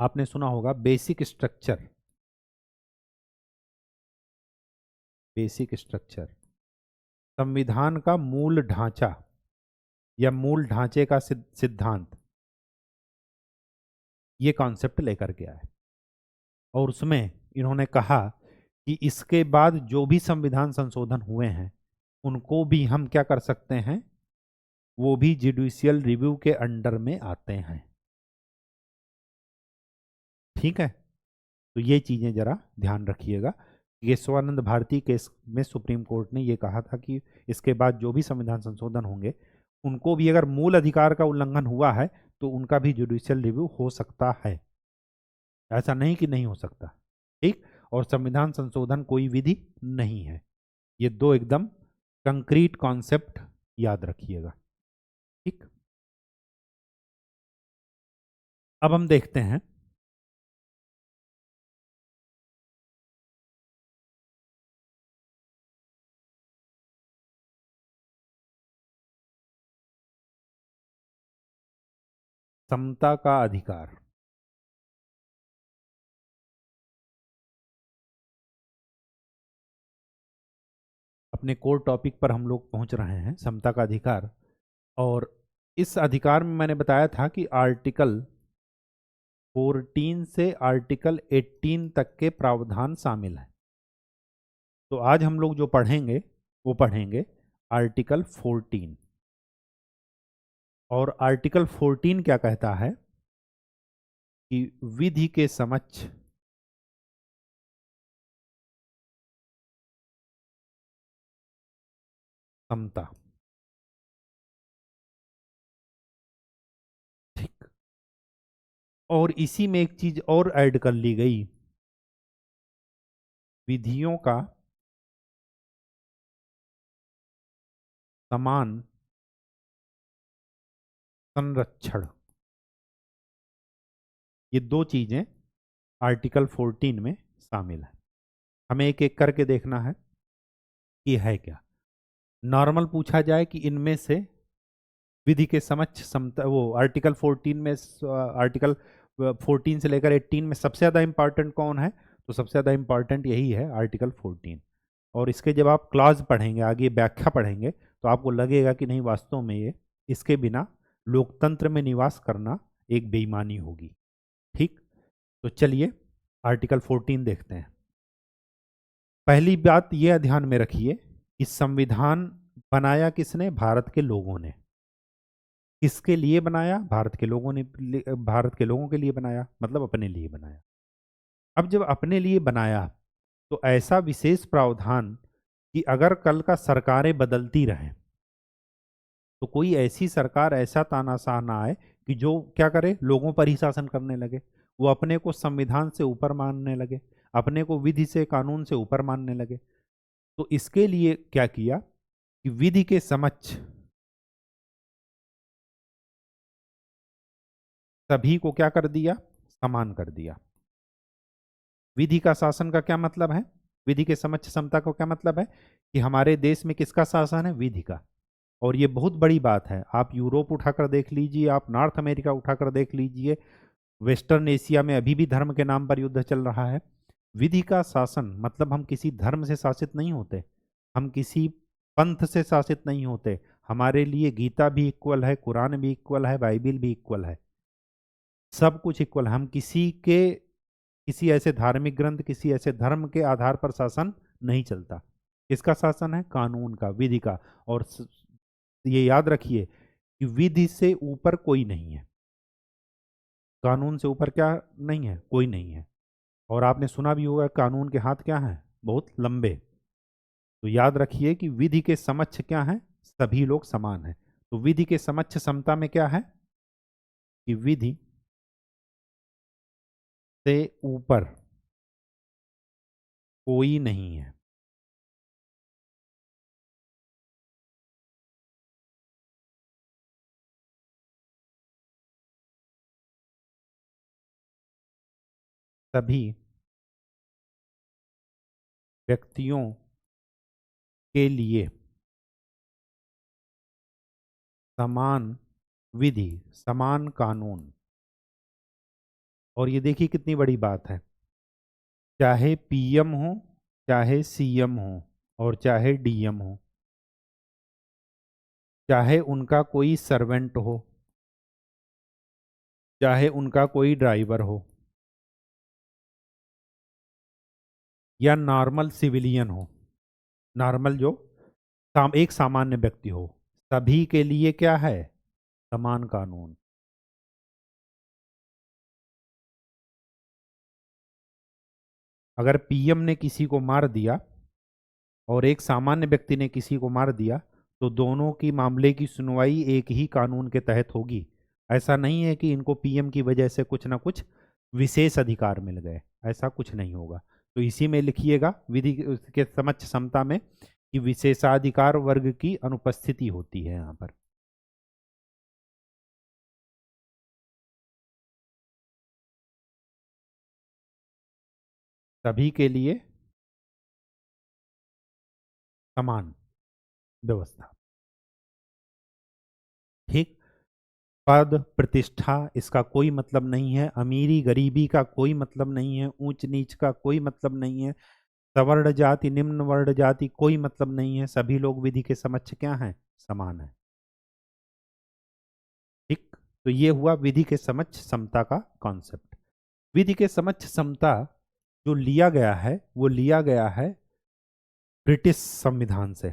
आपने सुना होगा बेसिक स्ट्रक्चर। बेसिक स्ट्रक्चर, संविधान का मूल ढांचा या मूल ढांचे का सिद्धांत, ये कॉन्सेप्ट लेकर के आए। और उसमें इन्होंने कहा कि इसके बाद जो भी संविधान संशोधन हुए हैं उनको भी हम क्या कर सकते हैं? वो भी जुडिशियल रिव्यू के अंडर में आते हैं। ठीक है। तो ये चीजें जरा ध्यान रखिएगा। केशवानंद भारती केस में सुप्रीम कोर्ट ने ये कहा था कि इसके बाद जो भी संविधान संशोधन होंगे उनको भी अगर मूल अधिकार का उल्लंघन हुआ है तो उनका भी जुडिशियल रिव्यू हो सकता है। ऐसा नहीं कि नहीं हो सकता। ठीक। और संविधान संशोधन कोई विधि नहीं है। ये दो एकदम कंक्रीट कॉन्सेप्ट याद रखिएगा। ठीक। अब हम देखते हैं समता का अधिकार। अपने कोर टॉपिक पर हम लोग पहुंच रहे हैं, समता का अधिकार। और इस अधिकार में मैंने बताया था कि आर्टिकल 14 से आर्टिकल 18 तक के प्रावधान शामिल हैं। तो आज हम लोग जो पढ़ेंगे वो पढ़ेंगे आर्टिकल 14। और आर्टिकल 14 क्या कहता है कि विधि के समक्ष समता। ठीक। और इसी में एक चीज और ऐड कर ली गई, विधियों का समान संरक्षण। ये दो चीजें आर्टिकल 14 में शामिल है। हमें एक एक करके देखना है कि है क्या। नॉर्मल पूछा जाए कि इनमें से विधि के समक्ष समता, वो आर्टिकल 14 में, आर्टिकल 14 से लेकर 18 में सबसे ज़्यादा इंपॉर्टेंट कौन है, तो सबसे ज़्यादा इंपॉर्टेंट यही है, आर्टिकल 14। और इसके जब आप क्लॉज पढ़ेंगे, आगे व्याख्या पढ़ेंगे, तो आपको लगेगा कि नहीं, वास्तव में ये इसके बिना लोकतंत्र में निवास करना एक बेईमानी होगी। ठीक। तो चलिए आर्टिकल 14 देखते हैं। पहली बात यह ध्यान में रखिए कि संविधान बनाया किसने? भारत के लोगों ने। किसके लिए बनाया? भारत के लोगों ने, भारत के लोगों के लिए बनाया, मतलब अपने लिए बनाया। अब जब अपने लिए बनाया तो ऐसा विशेष प्रावधान कि अगर कल का सरकारें बदलती रहें तो कोई ऐसी सरकार, ऐसा तानाशाह ना आए कि जो क्या करे, लोगों पर ही शासन करने लगे, वो अपने को संविधान से ऊपर मानने लगे, अपने को विधि से, कानून से ऊपर मानने लगे। तो इसके लिए क्या किया कि विधि के समक्ष सभी को क्या कर दिया? समान कर दिया। विधि का शासन का क्या मतलब है? विधि के समक्ष समता का क्या मतलब है कि हमारे देश में किसका शासन है? विधि का। और ये बहुत बड़ी बात है। आप यूरोप उठाकर देख लीजिए, आप नॉर्थ अमेरिका उठाकर देख लीजिए, वेस्टर्न एशिया में अभी भी धर्म के नाम पर युद्ध चल रहा है। विधि का शासन मतलब हम किसी धर्म से शासित नहीं होते, हम किसी पंथ से शासित नहीं होते। हमारे लिए गीता भी इक्वल है, कुरान भी इक्वल है, बाइबिल भी इक्वल है, सब कुछ इक्वल है। हम किसी ऐसे धार्मिक ग्रंथ, किसी ऐसे धर्म के आधार पर शासन नहीं चलता। किसका शासन है? कानून का, विधि का। और ये याद रखिए कि विधि से ऊपर कोई नहीं है, कानून से ऊपर क्या नहीं है? कोई नहीं है। और आपने सुना भी होगा, कानून के हाथ क्या हैं? बहुत लंबे। तो याद रखिए कि विधि के समक्ष क्या है? सभी लोग समान हैं। तो विधि के समक्ष समता में क्या है कि विधि से ऊपर कोई नहीं है। सभी व्यक्तियों के लिए समान विधि, समान कानून। और ये देखिए कितनी बड़ी बात है, चाहे पीएम हो, चाहे सीएम हो, और चाहे डीएम हो, चाहे उनका कोई सर्वेंट हो, चाहे उनका कोई ड्राइवर हो, या नॉर्मल सिविलियन हो, नॉर्मल जो एक सामान्य व्यक्ति हो, सभी के लिए क्या है? समान कानून। अगर पीएम ने किसी को मार दिया और एक सामान्य व्यक्ति ने किसी को मार दिया, तो दोनों की मामले की सुनवाई एक ही कानून के तहत होगी। ऐसा नहीं है कि इनको पीएम की वजह से कुछ ना कुछ विशेष अधिकार मिल गए, ऐसा कुछ नहीं होगा। तो इसी में लिखिएगा विधि के समक्ष समता में कि विशेषाधिकार वर्ग की अनुपस्थिति होती है यहाँ पर। सभी के लिए समान व्यवस्था। ठीक। पद प्रतिष्ठा इसका कोई मतलब नहीं है, अमीरी गरीबी का कोई मतलब नहीं है, ऊंच नीच का कोई मतलब नहीं है, सवर्ण जाति निम्न वर्ण जाति कोई मतलब नहीं है, सभी लोग विधि के समक्ष क्या हैं, समान है। ठीक। तो ये हुआ विधि के समक्ष समता का कॉन्सेप्ट। विधि के समक्ष समता जो लिया गया है वो लिया गया है ब्रिटिश संविधान से।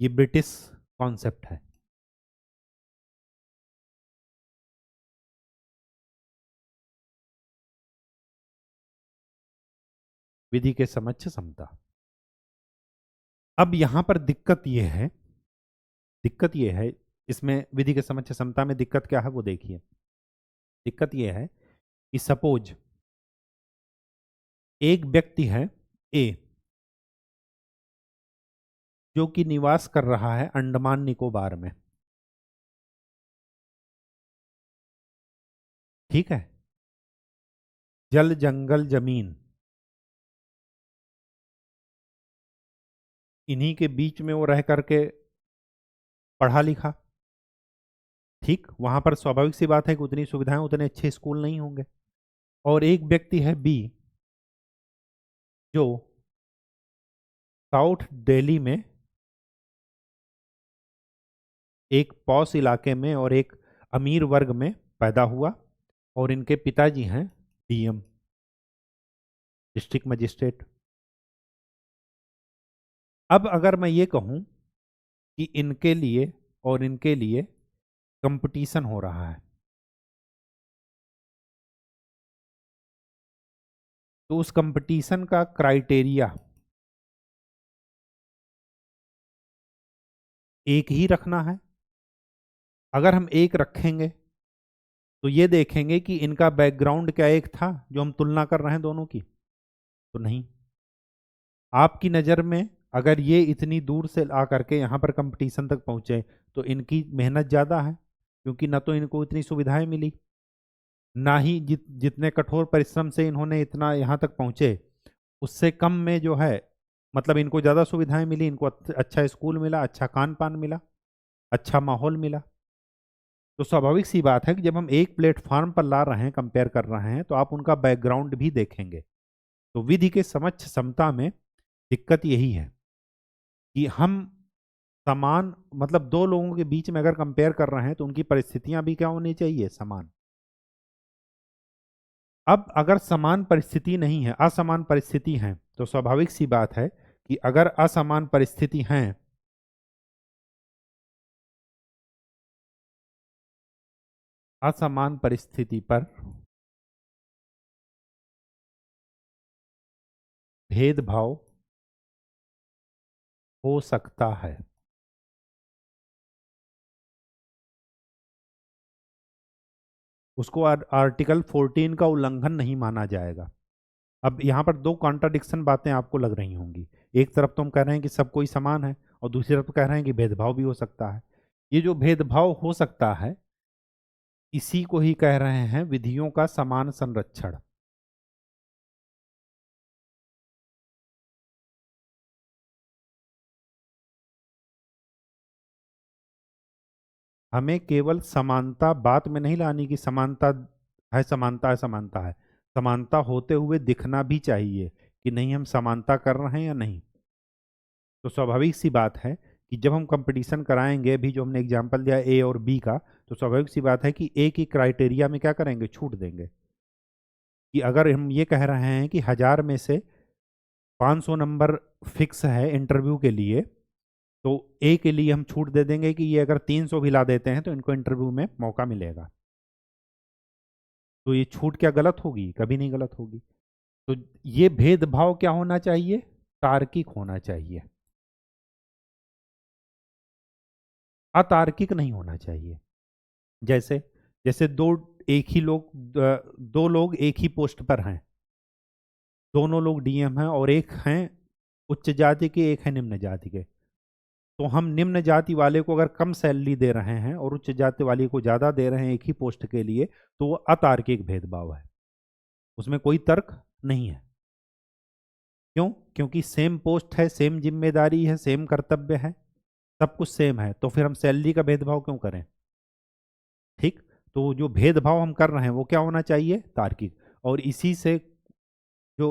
ये ब्रिटिश कॉन्सेप्ट है। विधि के समक्ष समता। अब यहां पर दिक्कत यह है इसमें विधि के समक्ष समता में दिक्कत क्या है वो देखिए। दिक्कत यह है कि सपोज एक व्यक्ति है ए जो कि निवास कर रहा है अंडमान निकोबार में। ठीक है। जल जंगल जमीन इन्हीं के बीच में वो रह करके पढ़ा लिखा। ठीक। वहां पर स्वाभाविक सी बात है कि उतनी सुविधाएं उतने अच्छे स्कूल नहीं होंगे। और एक व्यक्ति है बी जो साउथ दिल्ली में एक पॉश इलाके में और एक अमीर वर्ग में पैदा हुआ और इनके पिताजी हैं डीएम, डिस्ट्रिक्ट मजिस्ट्रेट। अब अगर मैं ये कहूं कि इनके लिए और इनके लिए कंपटीशन हो रहा है तो उस कंपटीशन का क्राइटेरिया एक ही रखना है। अगर हम एक रखेंगे तो ये देखेंगे कि इनका बैकग्राउंड क्या एक था जो हम तुलना कर रहे हैं दोनों की, तो नहीं। आपकी नज़र में अगर ये इतनी दूर से आ करके यहाँ पर कंपटीशन तक पहुँचे तो इनकी मेहनत ज़्यादा है, क्योंकि ना तो इनको इतनी सुविधाएं मिली, ना ही जितने कठोर परिश्रम से इन्होंने इतना यहाँ तक पहुँचे उससे कम में जो है, मतलब इनको ज़्यादा सुविधाएं मिली, इनको अच्छा स्कूल मिला, अच्छा खान पान मिला, अच्छा माहौल मिला। तो स्वाभाविक सी बात है कि जब हम एक प्लेटफॉर्म पर ला रहे हैं, कंपेयर कर रहे हैं, तो आप उनका बैकग्राउंड भी देखेंगे। तो विधि के समक्ष समता में दिक्कत यही है कि हम समान, मतलब दो लोगों के बीच में अगर कंपेयर कर रहे हैं तो उनकी परिस्थितियां भी क्या होनी चाहिए, समान। अब अगर समान परिस्थिति नहीं है, असमान परिस्थिति है, तो स्वाभाविक सी बात है कि अगर असमान परिस्थिति है असमान परिस्थिति पर भेदभाव हो सकता है। उसको आर्टिकल 14 का उल्लंघन नहीं माना जाएगा। अब यहाँ पर दो कॉन्ट्राडिक्शन बातें आपको लग रही होंगी। एक तरफ तो हम कह रहे हैं कि सब कोई समान है और दूसरी तरफ कह रहे हैं कि भेदभाव भी हो सकता है। ये जो भेदभाव हो सकता है इसी को ही कह रहे हैं विधियों का समान संरक्षण। हमें केवल समानता बात में नहीं लानी कि समानता है, समानता है, समानता है। समानता होते हुए दिखना भी चाहिए कि नहीं हम समानता कर रहे हैं या नहीं। तो स्वाभाविक सी बात है कि जब हम कंपटीशन कराएंगे, अभी जो हमने एग्जांपल दिया ए और बी का, तो स्वाभाविक सी बात है कि ए की क्राइटेरिया में क्या करेंगे, छूट देंगे। कि अगर हम ये कह रहे हैं कि 1000 में से 500 नंबर फिक्स है इंटरव्यू के लिए, तो ए के लिए हम छूट दे देंगे कि ये अगर 300 भी ला देते हैं तो इनको इंटरव्यू में मौका मिलेगा। तो ये छूट क्या गलत होगी, कभी नहीं गलत होगी। तो ये भेदभाव क्या होना चाहिए, तार्किक होना चाहिए, अतार्किक नहीं होना चाहिए। जैसे जैसे दो एक ही लोग, दो लोग एक ही पोस्ट पर हैं, दोनों लोग डीएम हैं, और एक हैं उच्च जाति के, एक है निम्न जाति के, तो हम निम्न जाति वाले को अगर कम सैलरी दे रहे हैं और उच्च जाति वाले को ज़्यादा दे रहे हैं एक ही पोस्ट के लिए, तो वो अतार्किक भेदभाव है, उसमें कोई तर्क नहीं है। क्यों? क्योंकि सेम पोस्ट है, सेम जिम्मेदारी है, सेम कर्तव्य है, सब कुछ सेम है, तो फिर हम सैलरी का भेदभाव क्यों करें? ठीक। तो जो भेदभाव हम कर रहे हैं वो क्या होना चाहिए? तार्किक। और इसी से जो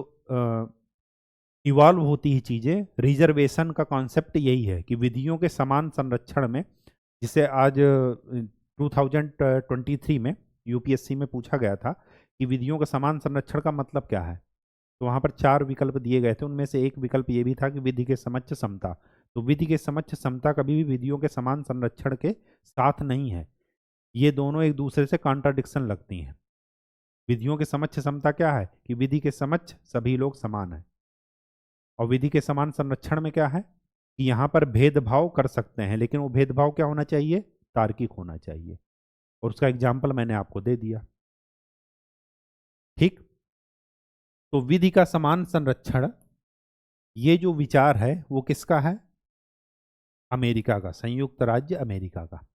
इवॉल्व होती है चीज़ें, रिजर्वेशन का कॉन्सेप्ट यही है कि विधियों के समान संरक्षण में, जिसे आज 2023 में यूपीएससी में पूछा गया था कि विधियों का समान संरक्षण का मतलब क्या है, तो वहाँ पर 4 विकल्प दिए गए थे, उनमें से एक विकल्प ये भी था कि विधि के समक्ष समता। तो विधि के समक्ष समता कभी भी विधियों के समान संरक्षण के साथ नहीं है, ये दोनों एक दूसरे से कॉन्ट्राडिक्शन लगती हैं। विधियों के समक्ष समता क्या है? कि विधि के समक्ष सभी लोग समान हैं, और विधि के समान संरक्षण में क्या है? कि यहाँ पर भेदभाव कर सकते हैं, लेकिन वो भेदभाव क्या होना चाहिए? तार्किक होना चाहिए, और उसका एग्जाम्पल मैंने आपको दे दिया। ठीक। तो विधि का समान संरक्षण, ये जो विचार है वो किसका है? अमेरिका का, संयुक्त राज्य अमेरिका का।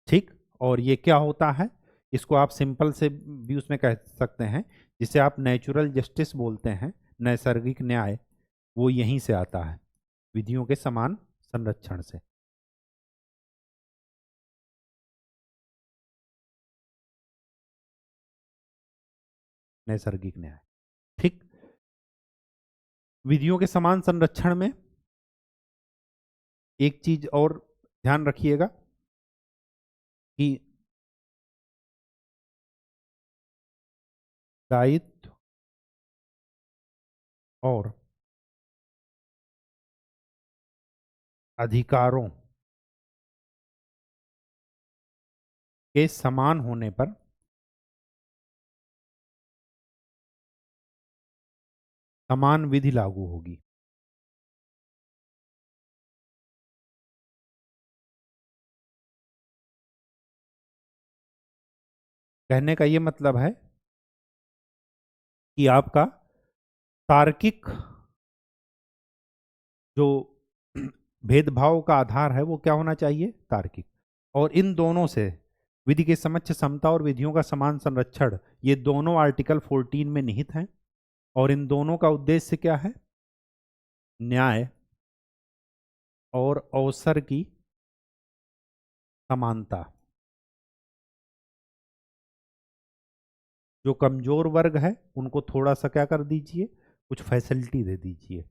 ठीक। और ये क्या होता है? इसको आप सिंपल से भी उसमें कह सकते हैं, जिसे आप नेचुरल जस्टिस बोलते हैं, नैसर्गिक न्याय, वो यहीं से आता है, विधियों के समान संरक्षण से। नैसर्गिक न्याय। ठीक। विधियों के समान संरक्षण में एक चीज और ध्यान रखिएगा कि दायित्व और अधिकारों के समान होने पर समान विधि लागू होगी। कहने का ये मतलब है कि आपका तार्किक जो भेदभाव का आधार है वो क्या होना चाहिए? तार्किक। और इन दोनों से, विधि के समक्ष समता और विधियों का समान संरक्षण, ये दोनों आर्टिकल 14 में निहित हैं, और इन दोनों का उद्देश्य क्या है? न्याय और अवसर की समानता। जो कमजोर वर्ग है उनको थोड़ा सा क्या कर दीजिए? कुछ फैसिलिटी दे दीजिए।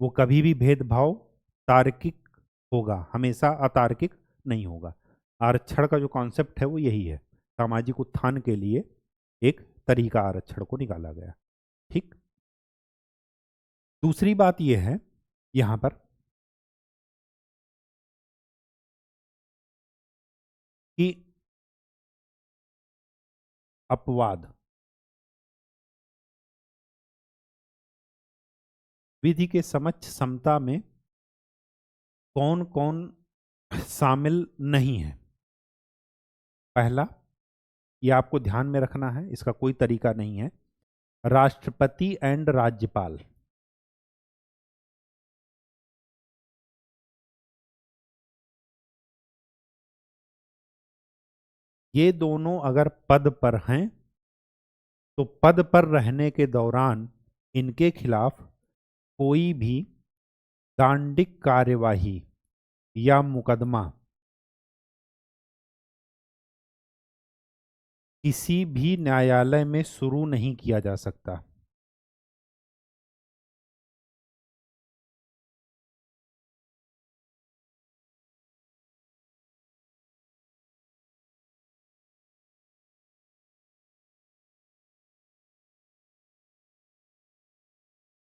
वो कभी भी भेदभाव तार्किक होगा, हमेशा अतार्किक नहीं होगा। आरक्षण का जो कॉन्सेप्ट है वो यही है, सामाजिक उत्थान के लिए एक तरीका आरक्षण को निकाला गया। ठीक। दूसरी बात यह है यहां पर कि अपवाद, विधि के समक्ष समता में कौन कौन शामिल नहीं है? पहला, ये आपको ध्यान में रखना है, इसका कोई तरीका नहीं है, राष्ट्रपति एंड राज्यपाल। ये दोनों अगर पद पर हैं तो पद पर रहने के दौरान इनके खिलाफ कोई भी दांडिक कार्यवाही या मुकदमा किसी भी न्यायालय में शुरू नहीं किया जा सकता।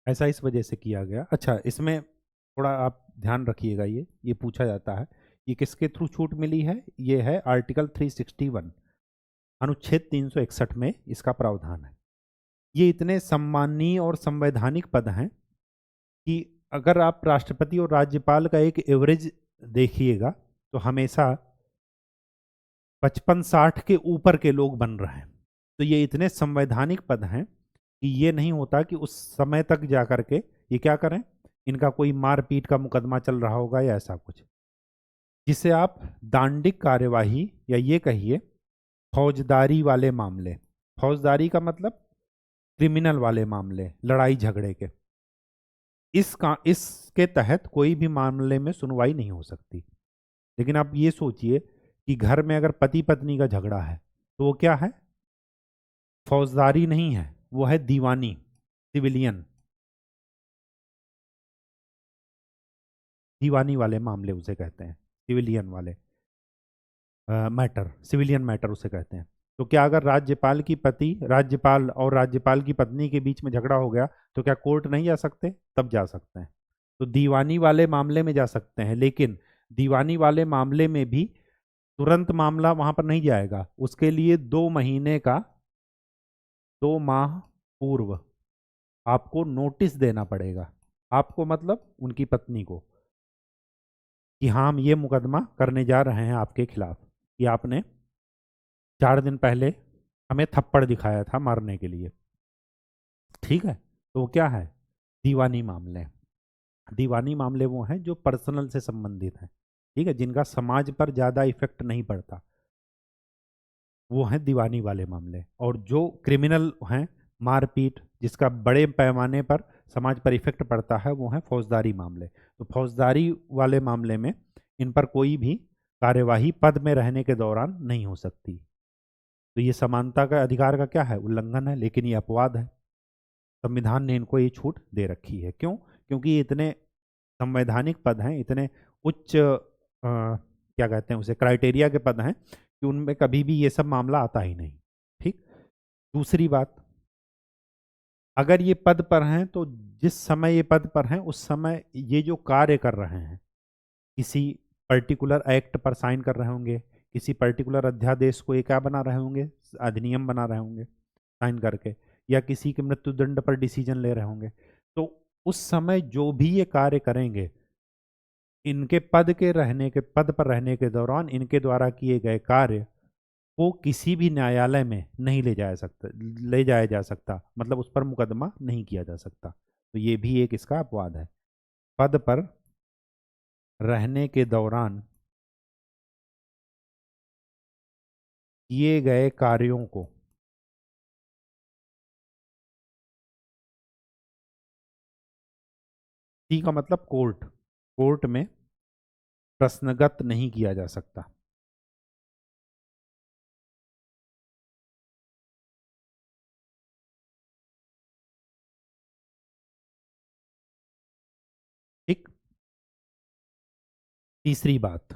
ऐसा इस वजह से किया गया। अच्छा, इसमें थोड़ा आप ध्यान रखिएगा, ये पूछा जाता है, ये किसके थ्रू छूट मिली है? ये है आर्टिकल 361, अनुच्छेद 361 में इसका प्रावधान है। ये इतने सम्माननीय और संवैधानिक पद हैं कि अगर आप राष्ट्रपति और राज्यपाल का एक एवरेज देखिएगा तो हमेशा 55-60 के ऊपर के लोग बन रहे हैं। तो ये इतने संवैधानिक पद हैं कि ये नहीं होता कि उस समय तक जा करके ये क्या करें, इनका कोई मारपीट का मुकदमा चल रहा होगा या ऐसा कुछ, जिसे आप दांडिक कार्यवाही या ये कहिए फौजदारी वाले मामले, फौजदारी का मतलब क्रिमिनल वाले मामले, लड़ाई झगड़े के, इसके तहत कोई भी मामले में सुनवाई नहीं हो सकती। लेकिन आप ये सोचिए कि घर में अगर पति पत्नी का झगड़ा है तो वो क्या है, फौजदारी नहीं है, वो है दीवानी, सिविलियन, दीवानी वाले मामले उसे कहते हैं, सिविलियन वाले मैटर, सिविलियन मैटर उसे कहते हैं। तो क्या अगर राज्यपाल और राज्यपाल की पत्नी के बीच में झगड़ा हो गया तो क्या कोर्ट नहीं जा सकते? तब जा सकते हैं। तो दीवानी वाले मामले में जा सकते हैं, लेकिन दीवानी वाले मामले में भी तुरंत मामला वहां पर नहीं जाएगा, उसके लिए 2 महीने का, 2 माह पूर्व आपको नोटिस देना पड़ेगा। आपको मतलब उनकी पत्नी को, कि हाँ हम ये मुकदमा करने जा रहे हैं आपके खिलाफ कि आपने 4 दिन पहले हमें थप्पड़ दिखाया था मारने के लिए। ठीक है, तो वो क्या है, दीवानी मामले। दीवानी मामले वो हैं जो पर्सनल से संबंधित हैं, ठीक है, जिनका समाज पर ज़्यादा इफेक्ट नहीं पड़ता, वो हैं दीवानी वाले मामले। और जो क्रिमिनल हैं, मारपीट जिसका बड़े पैमाने पर समाज पर इफेक्ट पड़ता है, वो हैं फौजदारी मामले। तो फौजदारी वाले मामले में इन पर कोई भी कार्यवाही पद में रहने के दौरान नहीं हो सकती। तो ये समानता का अधिकार का क्या है, उल्लंघन है, लेकिन ये अपवाद है। संविधान ने इनको ये छूट दे रखी है। क्यों? क्योंकि ये इतने संवैधानिक पद हैं, इतने उच्च क्या कहते हैं उसे, क्राइटेरिया के पद हैं कि उनमें कभी भी ये सब मामला आता ही नहीं। ठीक। दूसरी बात, अगर ये पद पर हैं तो जिस समय ये पद पर हैं उस समय ये जो कार्य कर रहे हैं, किसी पर्टिकुलर एक्ट पर साइन कर रहे होंगे, किसी पर्टिकुलर अध्यादेश को ये क्या बना रहे होंगे, अधिनियम बना रहे होंगे साइन करके, या किसी के मृत्युदंड पर डिसीजन ले रहे होंगे। तो उस समय जो भी ये कार्य करेंगे, इनके पद पर रहने के दौरान इनके द्वारा किए गए कार्य को किसी भी न्यायालय में नहीं ले जाया जा सकता, मतलब उस पर मुकदमा नहीं किया जा सकता। तो ये भी एक इसका अपवाद है। पद पर रहने के दौरान किए गए कार्यों को सी का मतलब कोर्ट में प्रश्नगत नहीं किया जा सकता। ठीक। तीसरी बात,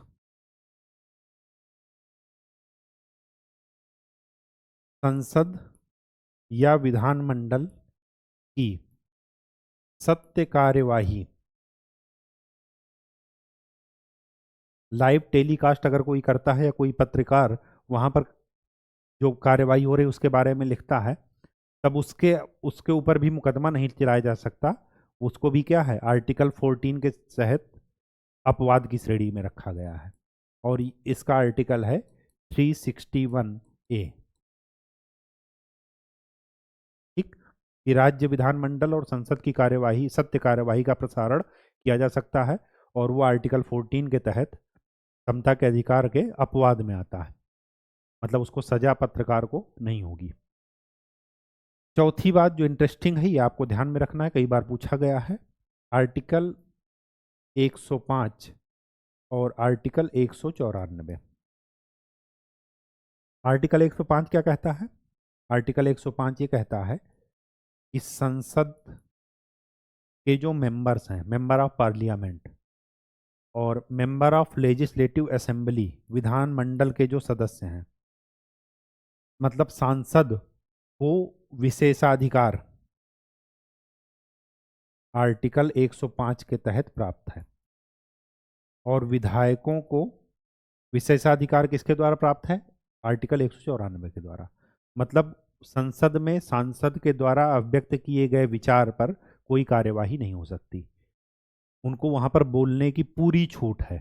संसद या विधानमंडल की सत्य कार्यवाही लाइव टेलीकास्ट अगर कोई करता है, या कोई पत्रकार वहां पर जो कार्यवाही हो रही है उसके बारे में लिखता है, तब उसके उसके ऊपर भी मुकदमा नहीं चलाया जा सकता। उसको भी क्या है, आर्टिकल 14 के तहत अपवाद की श्रेणी में रखा गया है। और इसका आर्टिकल है 361A। ठीक। कि राज्य विधानमंडल और संसद की कार्यवाही, सत्य कार्यवाही का प्रसारण किया जा सकता है, और वो आर्टिकल 14 के तहत समता के अधिकार के अपवाद में आता है, मतलब उसको सजा पत्रकार को नहीं होगी। चौथी बात जो इंटरेस्टिंग है, ये आपको ध्यान में रखना है, कई बार पूछा गया है, आर्टिकल 105 और आर्टिकल 194। आर्टिकल 105 क्या कहता है? आर्टिकल 105 ये कहता है कि संसद के जो मेंबर्स हैं, मेंबर ऑफ पार्लियामेंट और मेंबर ऑफ लेजिस्लेटिव असेंबली, विधानमंडल के जो सदस्य हैं, मतलब सांसद को विशेषाधिकार आर्टिकल 105 के तहत प्राप्त है, और विधायकों को विशेषाधिकार किसके द्वारा प्राप्त है? आर्टिकल 194 के द्वारा। मतलब संसद में सांसद के द्वारा अभिव्यक्त किए गए विचार पर कोई कार्यवाही नहीं हो सकती, उनको वहां पर बोलने की पूरी छूट है।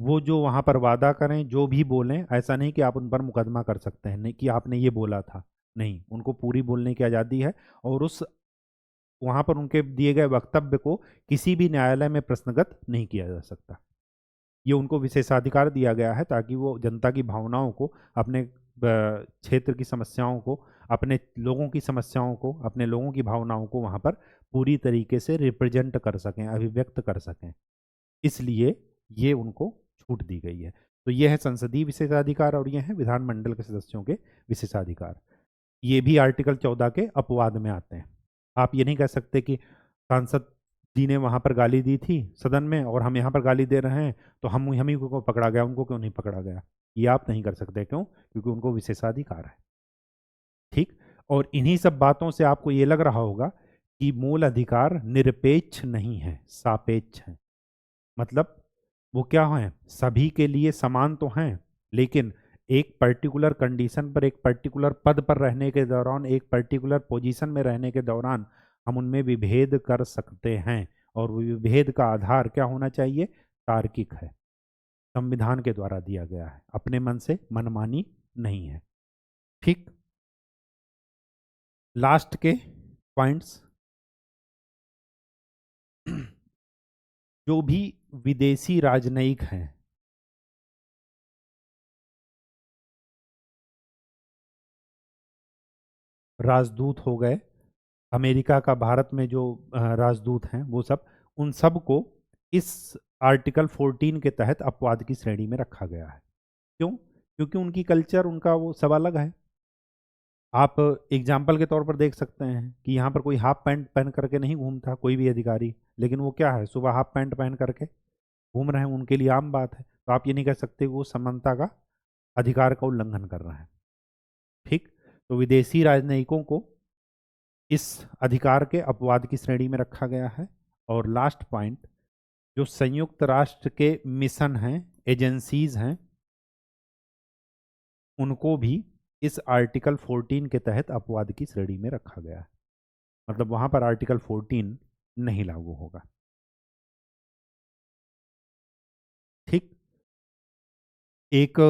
वो जो वहाँ पर वादा करें, जो भी बोलें, ऐसा नहीं कि आप उन पर मुकदमा कर सकते हैं, नहीं कि आपने ये बोला था, नहीं, उनको पूरी बोलने की आज़ादी है। और उस वहाँ पर उनके दिए गए वक्तव्य को किसी भी न्यायालय में प्रश्नगत नहीं किया जा सकता। ये उनको विशेषाधिकार दिया गया है ताकि वो जनता की भावनाओं को, अपने क्षेत्र की समस्याओं को, अपने लोगों की समस्याओं को, अपने लोगों की भावनाओं को वहाँ पर पूरी तरीके से रिप्रेजेंट कर सकें, अभिव्यक्त कर सकें। इसलिए ये उनको छूट दी गई है। तो ये है संसदीय विशेषाधिकार और ये है विधानमंडल के सदस्यों के विशेषाधिकार। ये भी आर्टिकल 14 के अपवाद में आते हैं। आप ये नहीं कह सकते कि सांसद जी ने वहां पर गाली दी थी सदन में और हम यहाँ पर गाली दे रहे हैं तो हम ही को पकड़ा गया, उनको क्यों नहीं पकड़ा गया। ये आप नहीं कर सकते। क्यों? क्योंकि उनको विशेषाधिकार है। ठीक। और इन्हीं सब बातों से आपको ये लग रहा होगा कि मूल अधिकार निरपेक्ष नहीं है, सापेक्ष है। मतलब वो क्या है, सभी के लिए समान तो हैं, लेकिन एक पर्टिकुलर कंडीशन पर, एक पर्टिकुलर पद पर रहने के दौरान, एक पर्टिकुलर पोजीशन में रहने के दौरान हम उनमें विभेद कर सकते हैं। और वो विभेद का आधार क्या होना चाहिए? तार्किक है, संविधान के द्वारा दिया गया है, अपने मन से मनमानी नहीं है। ठीक। लास्ट के पॉइंट्स, जो भी विदेशी राजनयिक हैं, राजदूत हो गए, अमेरिका का भारत में जो राजदूत हैं वो सब, उन सब को इस आर्टिकल 14 के तहत अपवाद की श्रेणी में रखा गया है। क्यों? क्योंकि उनकी कल्चर, उनका वो सब अलग है। आप एग्जाम्पल के तौर पर देख सकते हैं कि यहाँ पर कोई हाफ पैंट पहन करके नहीं घूमता कोई भी अधिकारी, लेकिन वो क्या है, सुबह हाफ पैंट पहन करके घूम रहे हैं, उनके लिए आम बात है। तो आप ये नहीं कह सकते वो समानता का अधिकार का उल्लंघन कर रहे हैं। ठीक। तो विदेशी राजनयिकों को इस अधिकार के अपवाद की श्रेणी में रखा गया है। और लास्ट पॉइंट, जो संयुक्त राष्ट्र के मिशन हैं, एजेंसीज हैं, उनको भी इस आर्टिकल 14 के तहत अपवाद की श्रेणी में रखा गया है। मतलब वहां पर आर्टिकल 14 नहीं लागू होगा। ठीक। एक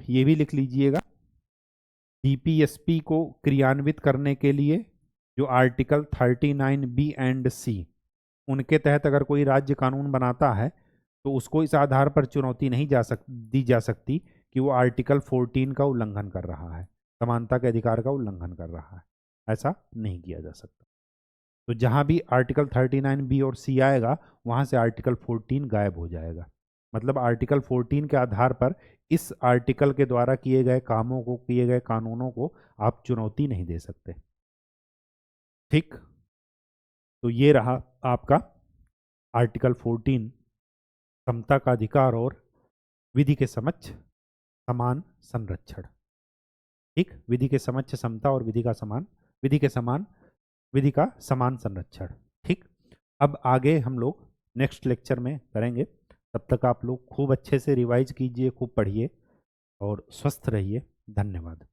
ये भी लिख लीजिएगा, डीपीएसपी को क्रियान्वित करने के लिए जो आर्टिकल 39 बी एंड सी, उनके तहत अगर कोई राज्य कानून बनाता है तो उसको इस आधार पर चुनौती नहीं दी जा सकती कि वो आर्टिकल 14 का उल्लंघन कर रहा है, समानता के अधिकार का उल्लंघन कर रहा है। ऐसा नहीं किया जा सकता। तो जहां भी आर्टिकल 39 बी और सी आएगा, वहां से आर्टिकल 14 गायब हो जाएगा। मतलब आर्टिकल 14 के आधार पर इस आर्टिकल के द्वारा किए गए कामों को, किए गए कानूनों को आप चुनौती नहीं दे सकते। ठीक। तो ये रहा आपका आर्टिकल 14, समता का अधिकार और विधि के समक्ष समान संरक्षण। ठीक। विधि के समक्ष समता और विधि का समान, विधि के समान, विधि का समान संरक्षण। ठीक। अब आगे हम लोग नेक्स्ट लेक्चर में करेंगे। तब तक आप लोग खूब अच्छे से रिवाइज कीजिए, खूब पढ़िए और स्वस्थ रहिए। धन्यवाद।